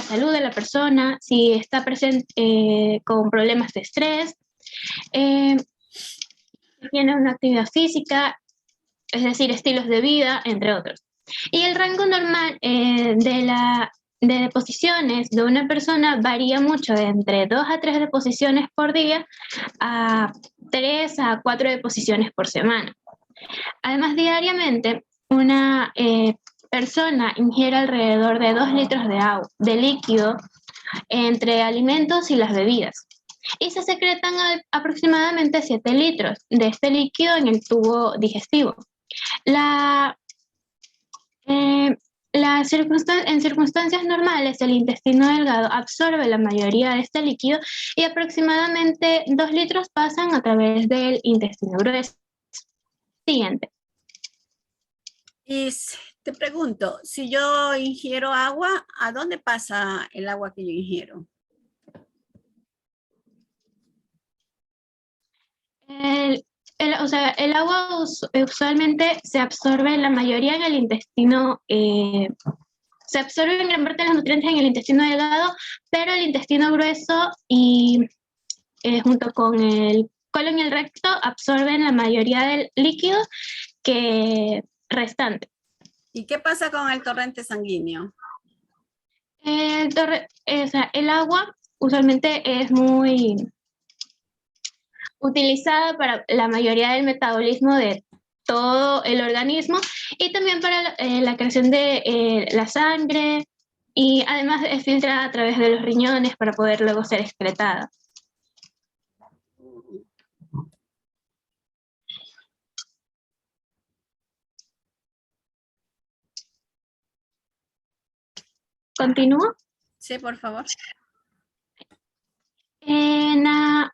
salud de la persona, si está presente con problemas de estrés, si tiene una actividad física, es decir, estilos de vida, entre otros. Y el rango normal de deposiciones de una persona varía mucho, de entre 2 a 3 deposiciones por día a 3 a 4 deposiciones por semana. Además, diariamente, una persona ingiere alrededor de 2 litros de líquido entre alimentos y las bebidas. Y se secretan aproximadamente 7 litros de este líquido en el tubo digestivo. En circunstancias normales, el intestino delgado absorbe la mayoría de este líquido y aproximadamente 2 litros pasan a través del intestino grueso. Siguiente. Y te pregunto, si yo ingiero agua, ¿a dónde pasa el agua que yo ingiero? El agua usualmente se absorbe la mayoría en el intestino, se absorben gran parte de los nutrientes en el intestino delgado, pero el intestino grueso y junto con el colon y el recto absorben la mayoría del líquido restante. ¿Y qué pasa con el torrente sanguíneo? El agua usualmente es muy utilizada para la mayoría del metabolismo de todo el organismo y también para la creación de la sangre, y además es filtrada a través de los riñones para poder luego ser excretada. ¿Continúo? Sí, por favor. En la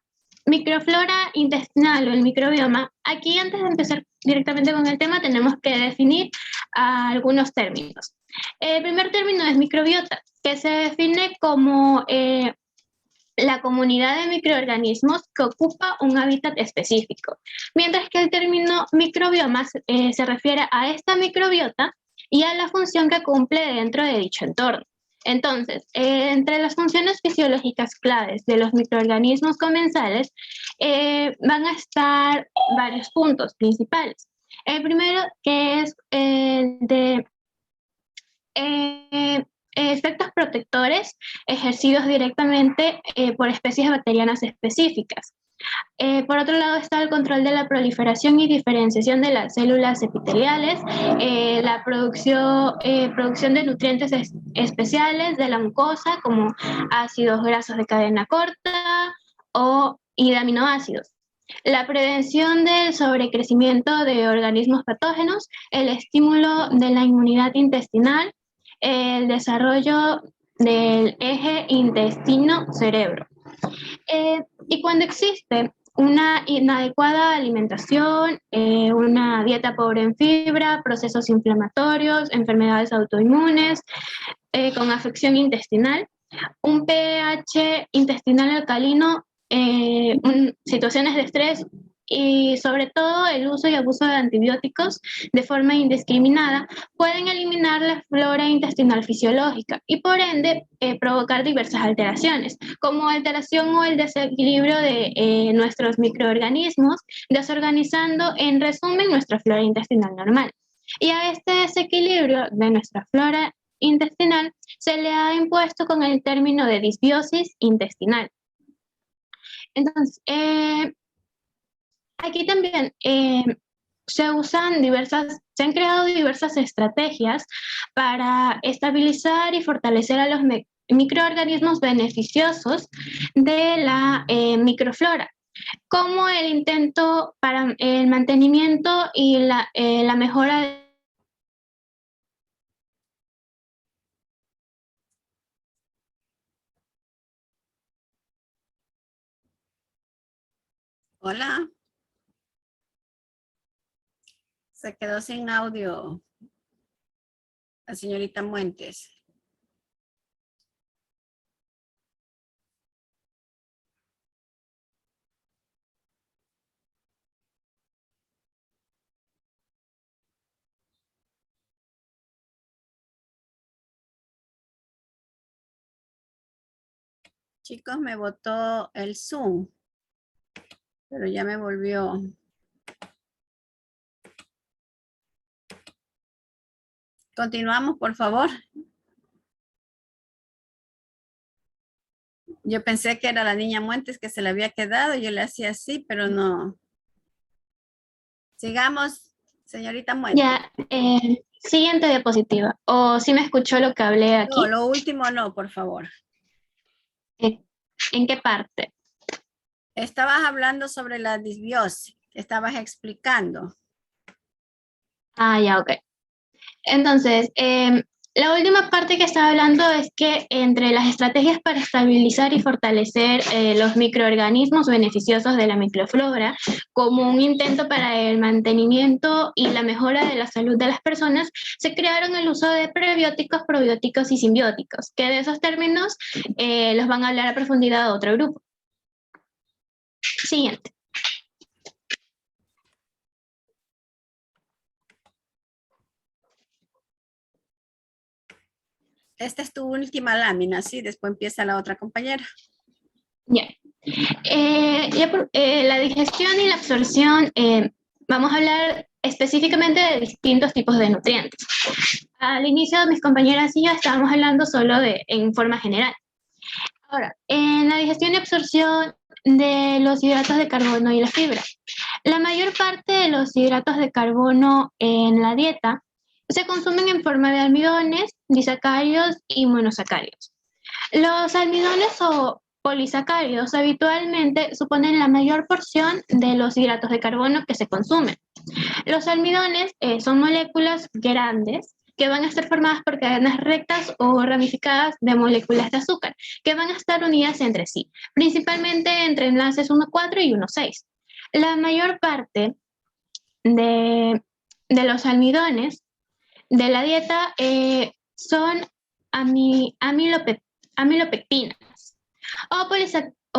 microflora intestinal o el microbioma, aquí antes de empezar directamente con el tema tenemos que definir algunos términos. El primer término es microbiota, que se define como la comunidad de microorganismos que ocupa un hábitat específico, mientras que el término microbioma se refiere a esta microbiota y a la función que cumple dentro de dicho entorno. Entonces, entre las funciones fisiológicas claves de los microorganismos comensales van a estar varios puntos principales. El primero, que es el de efectos protectores ejercidos directamente por especies bacterianas específicas. Por otro lado está el control de la proliferación y diferenciación de las células epiteliales, la producción de nutrientes especiales de la mucosa, como ácidos grasos de cadena corta y de aminoácidos. La prevención del sobrecrecimiento de organismos patógenos, el estímulo de la inmunidad intestinal, el desarrollo del eje intestino-cerebro. Y cuando existe una inadecuada alimentación, una dieta pobre en fibra, procesos inflamatorios, enfermedades autoinmunes, con afección intestinal, un pH intestinal alcalino, situaciones de estrés y sobre todo el uso y abuso de antibióticos de forma indiscriminada pueden eliminar la flora intestinal fisiológica y por ende provocar diversas alteraciones, como alteración o el desequilibrio de nuestros microorganismos, desorganizando en resumen nuestra flora intestinal normal. Y a este desequilibrio de nuestra flora intestinal se le ha impuesto con el término de disbiosis intestinal. Entonces, aquí también se han creado diversas estrategias para estabilizar y fortalecer a los microorganismos beneficiosos de la microflora, como el intento para el mantenimiento y la mejora Hola. Se quedó sin audio la señorita Muentes. Chicos, me botó el Zoom, pero ya me volvió. Continuamos, por favor. Yo pensé que era la niña Muentes que se le había quedado. Yo le hacía así, pero no. Sigamos, señorita Muentes. ya. Siguiente diapositiva. ¿O si me escuchó lo que hablé aquí? No, lo último no, por favor. ¿En qué parte? Estabas hablando sobre la disbiosis, que estabas explicando. Ah, ya, ok. Entonces, la última parte que estaba hablando es que entre las estrategias para estabilizar y fortalecer los microorganismos beneficiosos de la microflora, como un intento para el mantenimiento y la mejora de la salud de las personas, se crearon el uso de prebióticos, probióticos y simbióticos, que de esos términos los van a hablar a profundidad otro grupo. Siguiente. Esta es tu última lámina, ¿sí? Después empieza la otra compañera. Ya. La digestión y la absorción, vamos a hablar específicamente de distintos tipos de nutrientes. Al inicio, mis compañeras y yo estábamos hablando solo en forma general. Ahora, en la digestión y absorción de los hidratos de carbono y la fibra. La mayor parte de los hidratos de carbono en la dieta se consumen en forma de almidones, disacáridos y monosacáridos. Los almidones o polisacáridos habitualmente suponen la mayor porción de los hidratos de carbono que se consumen. Los almidones son moléculas grandes que van a estar formadas por cadenas rectas o ramificadas de moléculas de azúcar, que van a estar unidas entre sí, principalmente entre enlaces 1,4 y 1,6. La mayor parte de los almidones de la dieta son amilopectinas o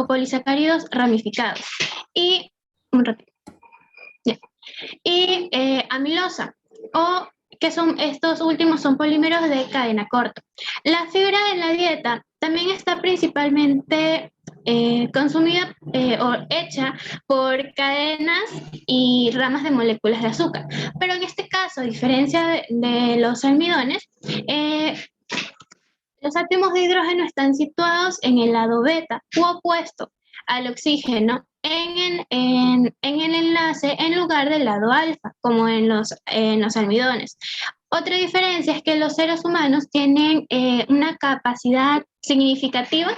polisacáridos ramificados y amilosa, o que estos últimos son polímeros de cadena corta. La fibra en la dieta también está principalmente consumida o hecha por cadenas y ramas de moléculas de azúcar, pero en este caso, a diferencia de los almidones, los átomos de hidrógeno están situados en el lado beta u opuesto al oxígeno en el enlace en lugar del lado alfa, como en los almidones. Otra diferencia es que los seres humanos tienen una capacidad significativa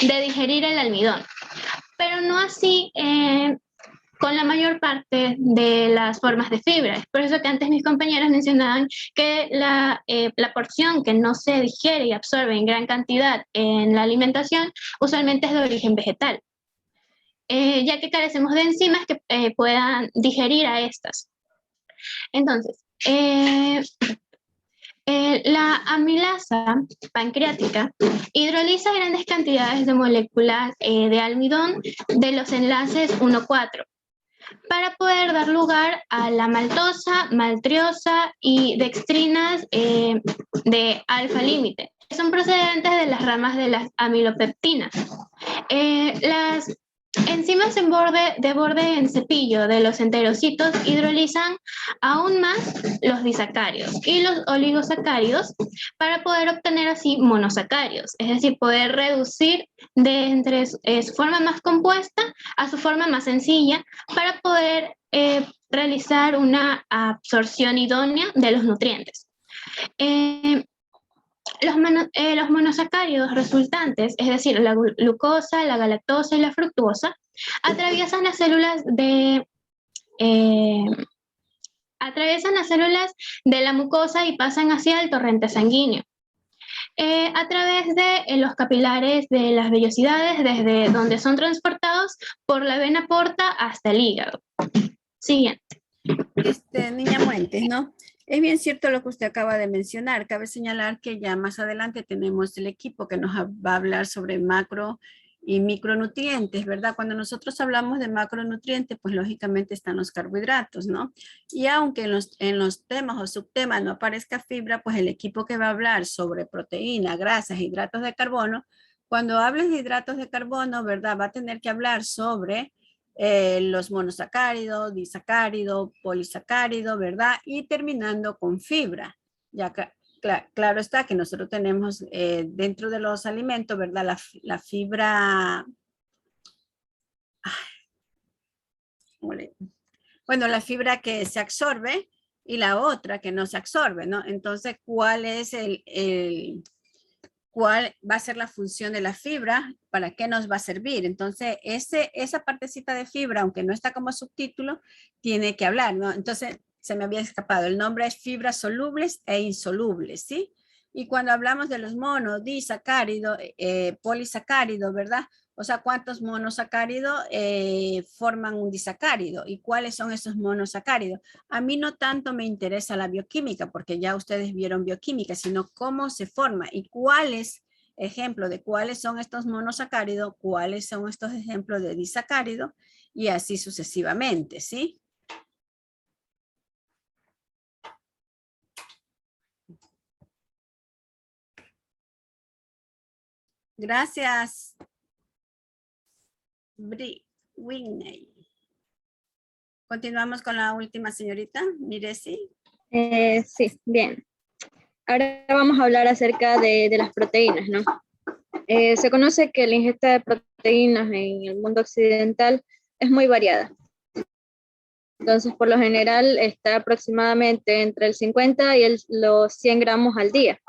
de digerir el almidón, pero no así con la mayor parte de las formas de fibra. Es por eso que antes mis compañeros mencionaban que la porción que no se digiere y absorbe en gran cantidad en la alimentación usualmente es de origen vegetal, ya que carecemos de enzimas que puedan digerir a estas. Entonces, la amilasa pancreática hidroliza grandes cantidades de moléculas de almidón de los enlaces 1,4 para poder dar lugar a la maltosa, maltriosa y dextrinas de alfa límite. Son procedentes de las ramas de las amilopectinas. enzimas de borde en cepillo de los enterocitos hidrolizan aún más los disacáridos y los oligosacáridos para poder obtener así monosacáridos, es decir, poder reducir de entre su forma más compuesta a su forma más sencilla para poder realizar una absorción idónea de los nutrientes. Los monosacáridos resultantes, es decir, la glucosa, la galactosa y la fructuosa, atraviesan las células de la mucosa y pasan hacia el torrente sanguíneo. A través de los capilares de las vellosidades, desde donde son transportados por la vena porta hasta el hígado. Siguiente. Niña Muentes, ¿no? Es bien cierto lo que usted acaba de mencionar. Cabe señalar que ya más adelante tenemos el equipo que nos va a hablar sobre macro y micronutrientes, ¿verdad? Cuando nosotros hablamos de macronutrientes, pues lógicamente están los carbohidratos, ¿no? Y aunque en los temas o subtemas no aparezca fibra, pues el equipo que va a hablar sobre proteína, grasas, hidratos de carbono, cuando hables de hidratos de carbono, ¿verdad? Va a tener que hablar sobre los monosacáridos, disacárido, polisacárido, ¿verdad? Y terminando con fibra. Ya claro está que nosotros tenemos dentro de los alimentos, ¿verdad? La fibra, bueno, la fibra que se absorbe y la otra que no se absorbe, ¿no? Entonces, ¿cuál es cuál va a ser la función de la fibra? ¿Para qué nos va a servir? Entonces, esa partecita de fibra, aunque no está como subtítulo, tiene que hablar, ¿no? Entonces, se me había escapado. El nombre es fibras solubles e insolubles, ¿sí? Y cuando hablamos de los monos, disacáridos, polisacáridos, ¿verdad? O sea, ¿cuántos monosacáridos forman un disacárido? ¿Y cuáles son esos monosacáridos? A mí no tanto me interesa la bioquímica, porque ya ustedes vieron bioquímica, sino cómo se forma y cuáles, ejemplo de cuáles son estos monosacáridos, cuáles son estos ejemplos de disacáridos, y así sucesivamente, ¿sí? Gracias, Whitney. Continuamos con la última señorita, Miresi. Sí, bien. Ahora vamos a hablar acerca de las proteínas, ¿no? Se conoce que la ingesta de proteínas en el mundo occidental es muy variada. Entonces, por lo general, está aproximadamente entre el 50 y los 100 gramos al día.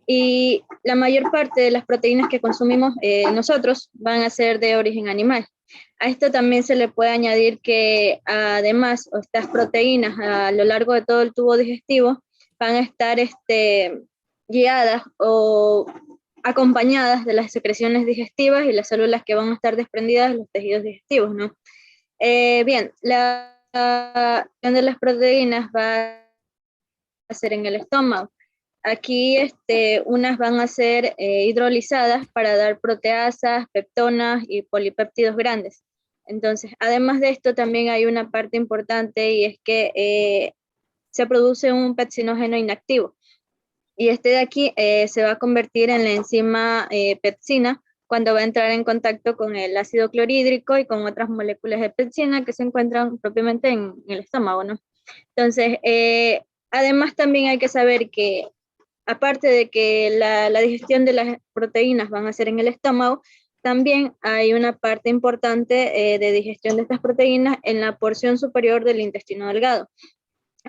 Y la mayor parte de las proteínas que consumimos nosotros van a ser de origen animal. A esto también se le puede añadir que además estas proteínas a lo largo de todo el tubo digestivo van a estar guiadas o acompañadas de las secreciones digestivas y las células que van a estar desprendidas de los tejidos digestivos, ¿no? Bien, la acción de las proteínas va a ser en el estómago. Aquí unas van a ser hidrolizadas para dar proteasas, peptonas y polipéptidos grandes. Entonces, además de esto, también hay una parte importante y es que se produce un pepsinógeno inactivo. Y de aquí se va a convertir en la enzima pepsina cuando va a entrar en contacto con el ácido clorhídrico y con otras moléculas de pepsina que se encuentran propiamente en el estómago, ¿no? Entonces, además también hay que saber que aparte de que la digestión de las proteínas van a ser en el estómago, también hay una parte importante de digestión de estas proteínas en la porción superior del intestino delgado.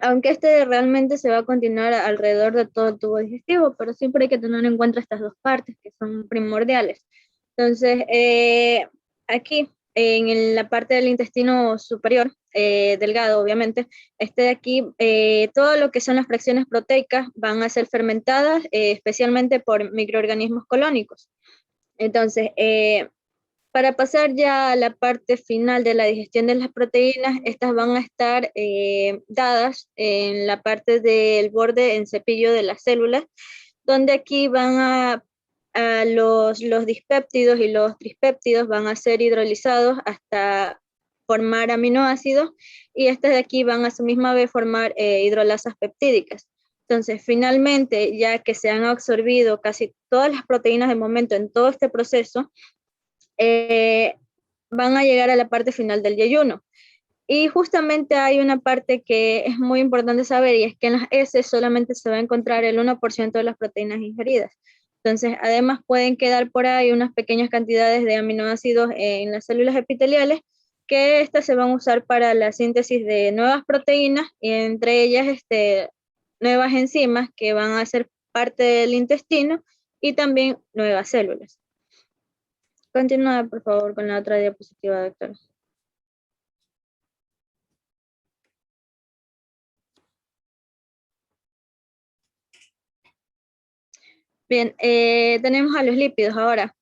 Aunque realmente se va a continuar alrededor de todo el tubo digestivo, pero siempre hay que tener en cuenta estas dos partes que son primordiales. Entonces, aquí en la parte del intestino superior, delgado obviamente, de aquí, todo lo que son las fracciones proteicas van a ser fermentadas especialmente por microorganismos colónicos. Entonces, para pasar ya a la parte final de la digestión de las proteínas, estas van a estar dadas en la parte del borde en cepillo de las células, donde aquí van a los dispéptidos y los trispéptidos van a ser hidrolizados hasta formar aminoácidos y estas de aquí van a su misma vez formar hidrolasas peptídicas. Entonces, finalmente, ya que se han absorbido casi todas las proteínas de momento en todo este proceso, van a llegar a la parte final del yeyuno. Y justamente hay una parte que es muy importante saber, y es que en las heces solamente se va a encontrar el 1% de las proteínas ingeridas. Entonces, además pueden quedar por ahí unas pequeñas cantidades de aminoácidos en las células epiteliales, que estas se van a usar para la síntesis de nuevas proteínas, y entre ellas nuevas enzimas que van a ser parte del intestino, y también nuevas células. Continúa, por favor, con la otra diapositiva, doctora. Bien, tenemos a los lípidos ahora.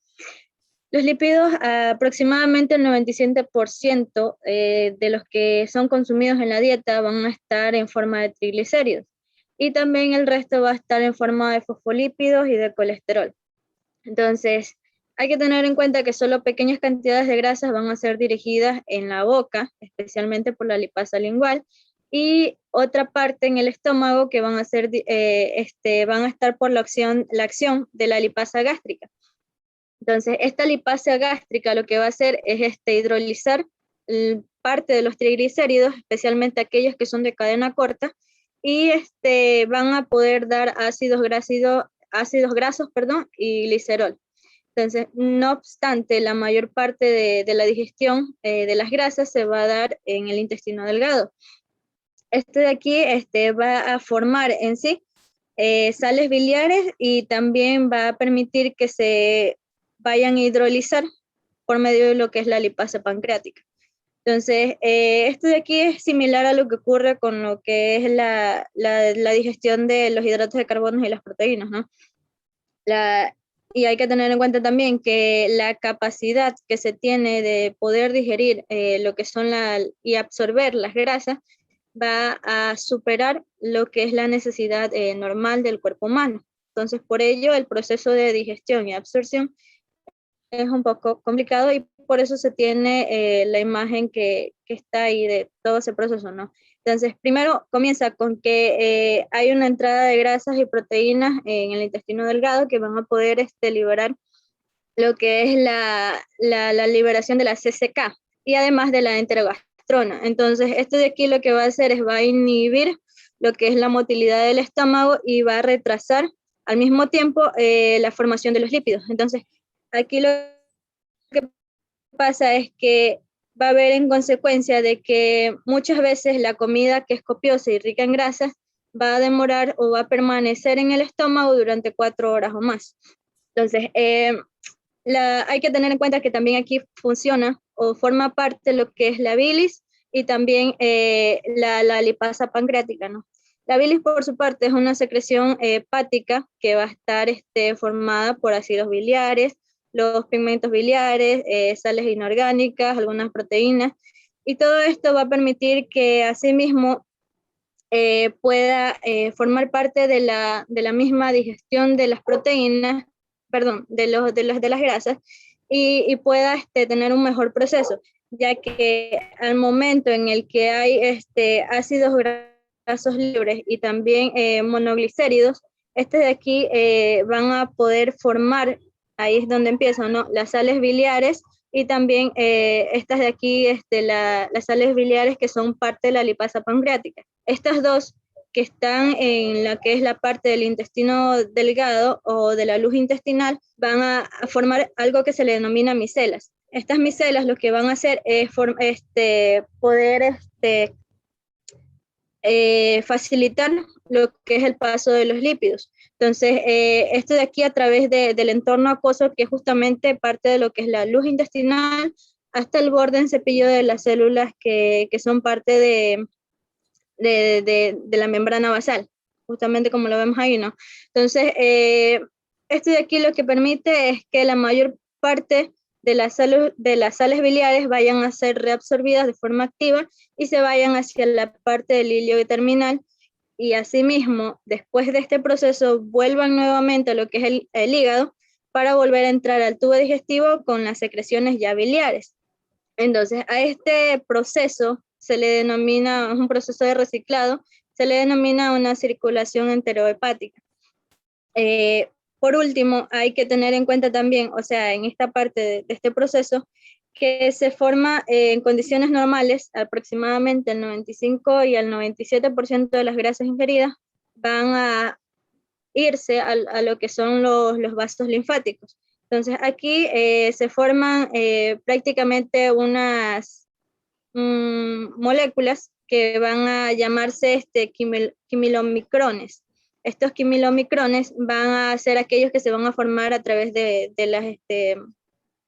Los lípidos, aproximadamente el 97% de los que son consumidos en la dieta van a estar en forma de triglicéridos, y también el resto va a estar en forma de fosfolípidos y de colesterol. Entonces, hay que tener en cuenta que solo pequeñas cantidades de grasas van a ser dirigidas en la boca, especialmente por la lipasa lingual, y otra parte en el estómago que van a estar por la acción de la lipasa gástrica. Entonces, esta lipasa gástrica lo que va a hacer es hidrolizar parte de los triglicéridos, especialmente aquellos que son de cadena corta, y van a poder dar ácidos grasos, y glicerol. Entonces, no obstante, la mayor parte de la digestión de las grasas se va a dar en el intestino delgado. Este de aquí va a formar en sí sales biliares, y también va a permitir que se vayan a hidrolizar por medio de lo que es la lipasa pancreática. Entonces, esto de aquí es similar a lo que ocurre con lo que es la digestión de los hidratos de carbono y las proteínas, ¿no? Y hay que tener en cuenta también que la capacidad que se tiene de poder digerir lo que son y absorber las grasas va a superar lo que es la necesidad normal del cuerpo humano. Entonces, por ello, el proceso de digestión y absorción es un poco complicado, y por eso se tiene la imagen que está ahí de todo ese proceso, ¿no? Entonces, primero comienza con que hay una entrada de grasas y proteínas en el intestino delgado que van a poder liberar lo que es la liberación de la CCK, y además de la enterogastrona. Entonces, esto de aquí lo que va a hacer es va a inhibir lo que es la motilidad del estómago, y va a retrasar al mismo tiempo la formación de los lípidos. Entonces, aquí lo que pasa es que va a haber en consecuencia de que muchas veces la comida que es copiosa y rica en grasas va a demorar o va a permanecer en el estómago durante 4 horas o más. Entonces, hay que tener en cuenta que también aquí funciona o forma parte de lo que es la bilis, y también la lipasa pancreática, ¿no? La bilis, por su parte, es una secreción hepática que va a estar formada por ácidos biliares, los pigmentos biliares, sales inorgánicas, algunas proteínas, y todo esto va a permitir que asimismo pueda formar parte de la misma digestión de las proteínas, perdón, de las grasas, y pueda tener un mejor proceso, ya que al momento en el que hay ácidos grasos libres y también monoglicéridos, de aquí van a poder formar, ahí es donde empiezan, ¿no?, las sales biliares, y también estas de aquí, las sales biliares que son parte de la lipasa pancreática. Estas dos que están en la que es la parte del intestino delgado o de la luz intestinal van a formar algo que se le denomina micelas. Estas micelas lo que van a hacer es poder facilitar lo que es el paso de los lípidos. Entonces, esto de aquí a través del entorno acuoso, que es justamente parte de lo que es la luz intestinal, hasta el borde en cepillo de las células que son parte de la membrana basal, justamente como lo vemos ahí, ¿no? Entonces, esto de aquí lo que permite es que la mayor parte de las sales biliares vayan a ser reabsorbidas de forma activa y se vayan hacia la parte del hilio terminal, y asimismo, después de este proceso, vuelvan nuevamente a lo que es el hígado para volver a entrar al tubo digestivo con las secreciones ya biliares. Entonces, a este proceso se le denomina, es un proceso de reciclado, se le denomina una circulación enterohepática. Por último, hay que tener en cuenta también, o sea, en esta parte de este proceso, que se forma en condiciones normales, aproximadamente el 95 y el 97% de las grasas ingeridas van a irse a lo que son los vasos linfáticos. Entonces aquí se forman prácticamente unas moléculas que van a llamarse quimilomicrones. Estos quimilomicrones van a ser aquellos que se van a formar a través de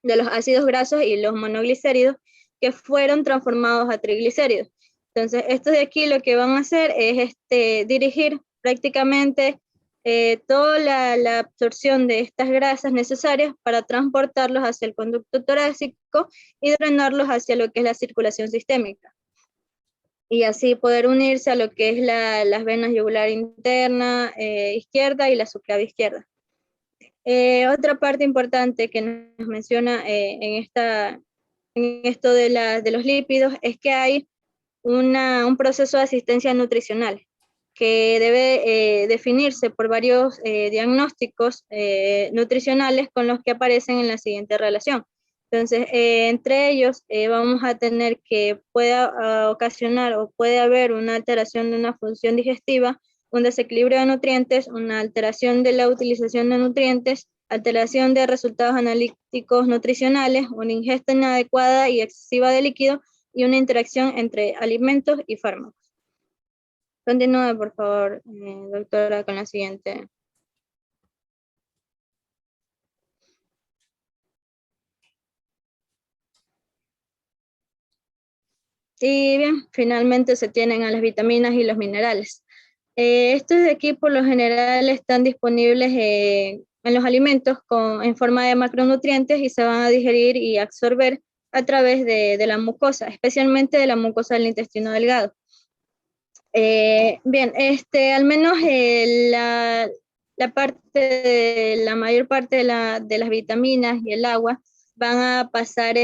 los ácidos grasos y los monoglicéridos que fueron transformados a triglicéridos. Entonces, estos de aquí lo que van a hacer es dirigir prácticamente toda la absorción de estas grasas necesarias para transportarlos hacia el conducto torácico y drenarlos hacia lo que es la circulación sistémica. Y así poder unirse a lo que es las venas yugular interna izquierda y la subclavia izquierda. Otra parte importante que nos menciona en esto de los lípidos es que hay un proceso de asistencia nutricional que debe definirse por varios diagnósticos nutricionales con los que aparecen en la siguiente relación. Entonces, entre ellos vamos a tener que pueda ocasionar o puede haber una alteración de una función digestiva, un desequilibrio de nutrientes, una alteración de la utilización de nutrientes, alteración de resultados analíticos nutricionales, una ingesta inadecuada y excesiva de líquido y una interacción entre alimentos y fármacos. Continúe, por favor, doctora, con la siguiente. Y bien, finalmente se tienen a las vitaminas y los minerales. Estos de aquí por lo general están disponibles en los alimentos en forma de macronutrientes y se van a digerir y absorber a través de la mucosa, especialmente de la mucosa del intestino delgado. Bien, al menos la mayor parte de las vitaminas y el agua van a pasar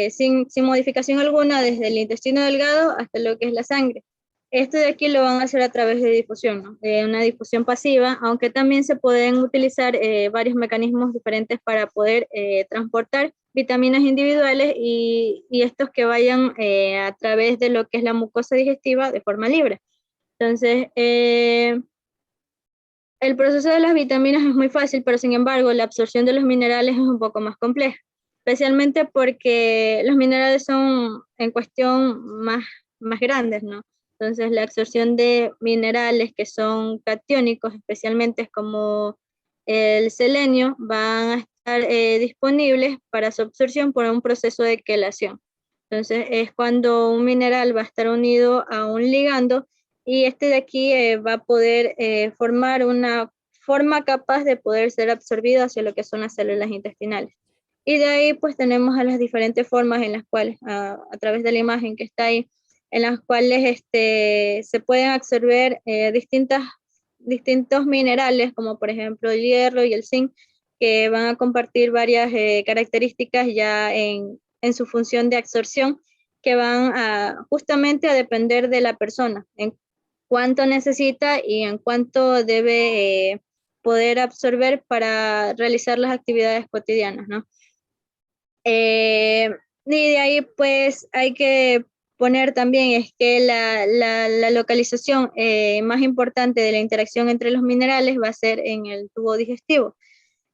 sin modificación alguna desde el intestino delgado hasta lo que es la sangre. Esto de aquí lo van a hacer a través de difusión, ¿no? De una difusión pasiva, aunque también se pueden utilizar varios mecanismos diferentes para poder transportar vitaminas individuales y estos que vayan a través de lo que es la mucosa digestiva de forma libre. Entonces, el proceso de las vitaminas es muy fácil, pero sin embargo, la absorción de los minerales es un poco más compleja, especialmente porque los minerales son en cuestión más grandes, ¿no? Entonces, la absorción de minerales que son catiónicos, especialmente como el selenio, van a estar disponibles para su absorción por un proceso de quelación. Entonces, es cuando un mineral va a estar unido a un ligando y de aquí va a poder formar una forma capaz de poder ser absorbido hacia lo que son las células intestinales. Y de ahí pues tenemos a las diferentes formas en las cuales, a través de la imagen que está ahí, en las cuales se pueden absorber distintos minerales, como por ejemplo el hierro y el zinc, que van a compartir varias características ya en su función de absorción, que van justamente a depender de la persona, en cuánto necesita y en cuánto debe poder absorber para realizar las actividades cotidianas, ¿no? Y de ahí pues hay que poner también es que la localización más importante de la interacción entre los minerales va a ser en el tubo digestivo.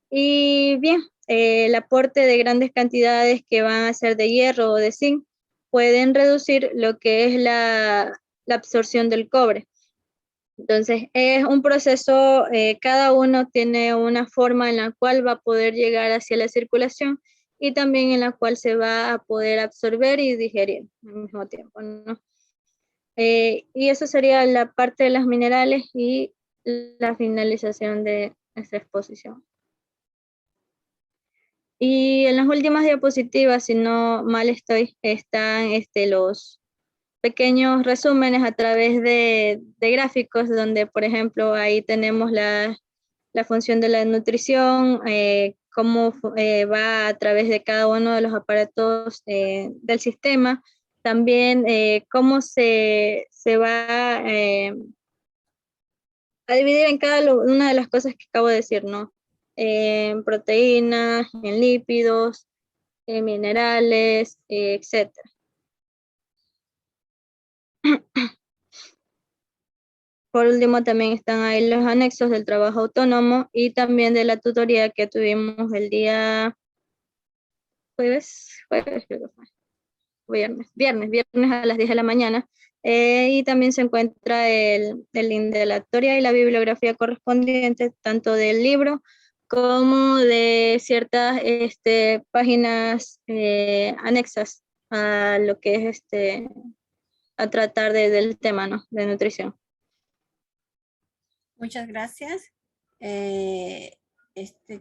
Y bien, el aporte de grandes cantidades que van a ser de hierro o de zinc pueden reducir lo que es la absorción del cobre. Entonces, es un proceso, cada uno tiene una forma en la cual va a poder llegar hacia la circulación y también en la cual se va a poder absorber y digerir al mismo tiempo, ¿no? Y eso sería la parte de los minerales y la finalización de esta exposición. Y en las últimas diapositivas, si no mal estoy, están los pequeños resúmenes a través de gráficos donde, por ejemplo, ahí tenemos la función de la nutrición, cómo va a través de cada uno de los aparatos del sistema, también cómo se va a dividir en cada una de las cosas que acabo de decir, ¿no? En proteínas, en lípidos, minerales, etc. Por último, también están ahí los anexos del trabajo autónomo y también de la tutoría que tuvimos el día jueves creo que fue, viernes a las 10 de la mañana. Y también se encuentra el link de la tutoría y la bibliografía correspondiente, tanto del libro como de ciertas páginas anexas a lo que es a tratar del tema, ¿no? De nutrición. Muchas gracias.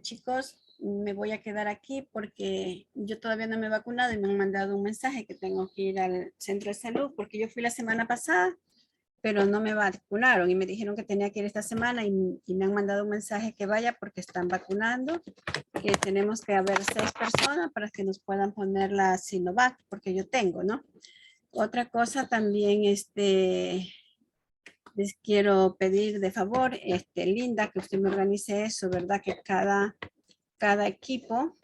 Chicos, me voy a quedar aquí porque yo todavía no me he vacunado y me han mandado un mensaje que tengo que ir al centro de salud porque yo fui la semana pasada, pero no me vacunaron y me dijeron que tenía que ir esta semana y me han mandado un mensaje que vaya porque están vacunando, que tenemos que haber 6 personas para que nos puedan poner la Sinovac, porque yo tengo, ¿no? Otra cosa también, les quiero pedir de favor, Linda, que usted me organice eso, ¿verdad? Que cada equipo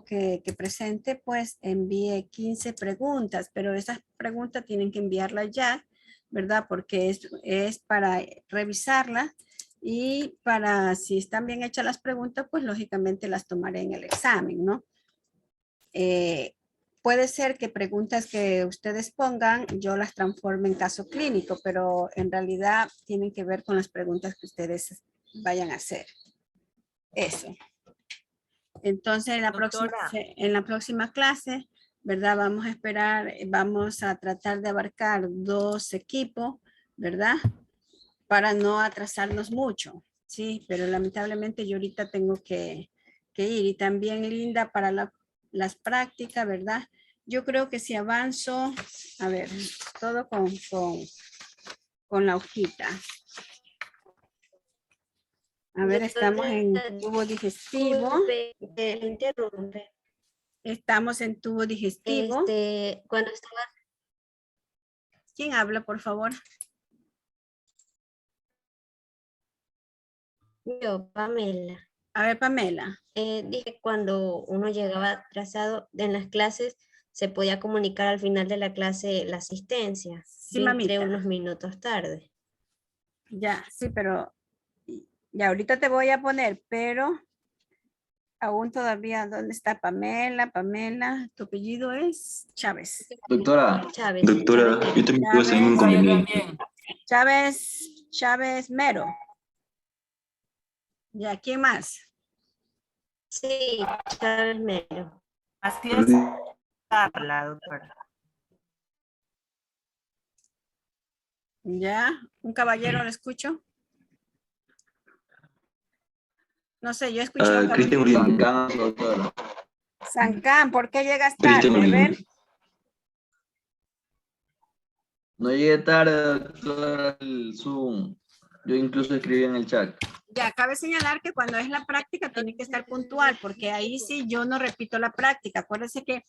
que presente, pues envíe 15 preguntas, pero esas preguntas tienen que enviarlas ya, ¿verdad? Porque es para revisarlas y para, si están bien hechas las preguntas, pues lógicamente las tomaré en el examen, ¿no? Puede ser que preguntas que ustedes pongan, yo las transforme en caso clínico, pero en realidad tienen que ver con las preguntas que ustedes vayan a hacer. Eso. Entonces, en la próxima clase, ¿verdad? Vamos a esperar, vamos a tratar de abarcar 2 equipos, ¿verdad? Para no atrasarnos mucho, ¿sí? Pero lamentablemente yo ahorita tengo que ir. Y también, Linda, para las prácticas, ¿verdad? Yo creo que si avanzo, a ver, todo con la hojita. A ver, estamos en tubo digestivo. Interrumpe. Estamos en tubo digestivo. Cuando estaba... ¿Quién habla, por favor? Yo, Pamela. A ver, Pamela. Dije cuando uno llegaba atrasado en las clases, se podía comunicar al final de la clase la asistencia. Sí, Yo entré mamita. unos minutos tarde. Ya, sí, pero ya ahorita te voy a poner, pero aún todavía, ¿dónde está Pamela? Pamela, tu apellido es Chávez. Doctora, Chávez. doctora, yo también tuve ese mismo inconveniente. Chávez Mero. Ya, ¿quién más? Sí, Chávez Mero. Así es, Carla, doctora. Ya, un caballero, ¿lo escucho? No sé, yo escuché un Cristian caballero. Urián, doctora. Sancán, ¿por qué llegas tarde? Cristian A ver. Urián. No llegué tarde, doctora, el Zoom. Yo incluso escribí en el chat. Ya, cabe señalar que cuando es la práctica tiene que estar puntual, porque ahí sí yo no repito la práctica. Acuérdense que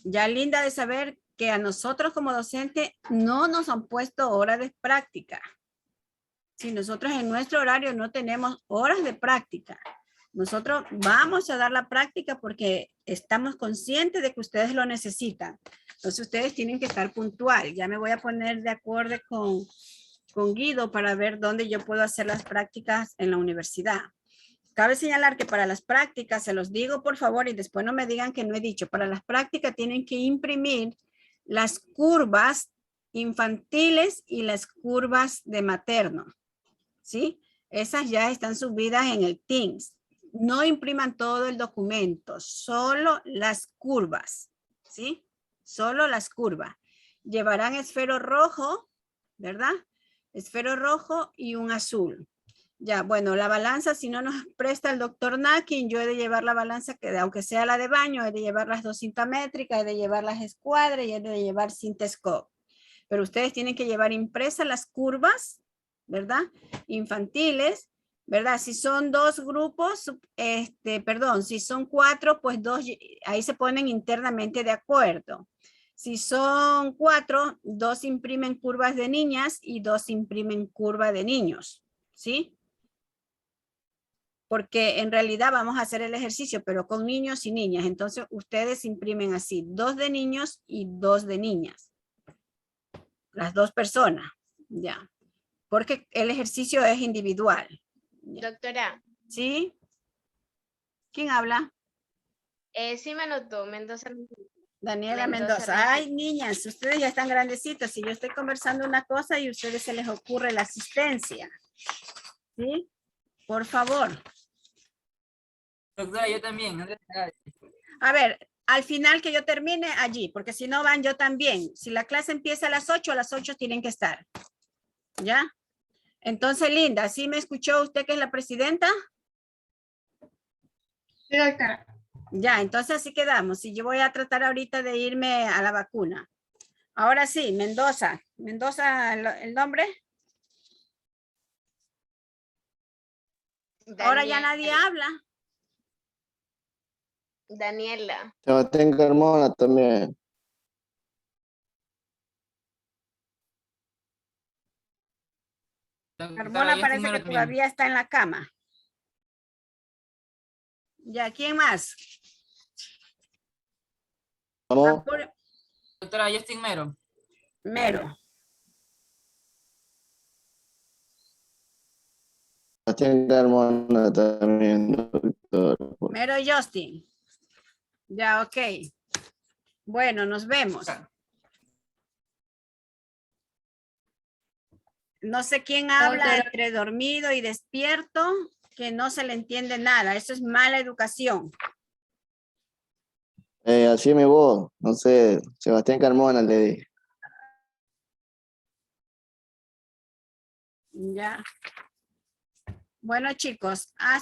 ya Linda de saber que a nosotros como docente no nos han puesto horas de práctica. Si nosotros en nuestro horario no tenemos horas de práctica, nosotros vamos a dar la práctica porque estamos conscientes de que ustedes lo necesitan. Entonces ustedes tienen que estar puntual. Ya me voy a poner de acuerdo con Guido para ver dónde yo puedo hacer las prácticas en la universidad. Cabe señalar que para las prácticas, se los digo por favor y después no me digan que no he dicho, para las prácticas tienen que imprimir las curvas infantiles y las curvas de materno, ¿sí? Esas ya están subidas en el Teams. No impriman todo el documento, solo las curvas, ¿sí? Solo las curvas. Llevarán esfero rojo, ¿verdad? Esfero rojo y un azul. Ya, bueno, la balanza, si no nos presta el doctor Nakin, yo he de llevar la balanza, que aunque sea la de baño, he de llevar las 2 cinta métricas, he de llevar las escuadras y he de llevar cinta scope. Pero ustedes tienen que llevar impresas las curvas, ¿verdad? Infantiles, ¿verdad? Si son 2 grupos, si son 4, pues 2, ahí se ponen internamente de acuerdo. Si son 4, 2 imprimen curvas de niñas y 2 imprimen curva de niños, ¿sí? porque en realidad vamos a hacer el ejercicio, pero con niños y niñas. Entonces ustedes imprimen así, 2 de niños y 2 de niñas. Las 2 personas, ya. Porque el ejercicio es individual. Ya. Doctora, ¿Sí? ¿Quién habla? sí me anotó, Mendoza. Daniela Mendoza. Mendoza. Ay, niñas, ustedes ya están grandecitas. Si yo estoy conversando una cosa y a ustedes se les ocurre la asistencia. ¿Sí? Por favor. Doctora, yo también. Andrés Andrade. A ver, al final que yo termine allí, porque si no van yo también. Si la clase empieza a las 8 tienen que estar. ¿Ya? Entonces, Linda, ¿sí me escuchó usted que es la presidenta? Sí, doctora. Ya, entonces así quedamos. Y yo voy a tratar ahorita de irme a la vacuna. Ahora sí, Mendoza. Mendoza, ¿el nombre? Ahora ya nadie habla. Daniela. Sebastián Carmona también. Carmona parece que todavía está en la cama. Ya, ¿quién más? Vamos. Doctora, Justin Mero. Mero. Sebastián Carmona también, doctor. Mero Justin. Ya, ok. Bueno, nos vemos. No sé quién habla entre dormido y despierto, que no se le entiende nada. Eso es mala educación. Así me voy, no sé, Sebastián Carmona le dije. Ya. Bueno, chicos, hasta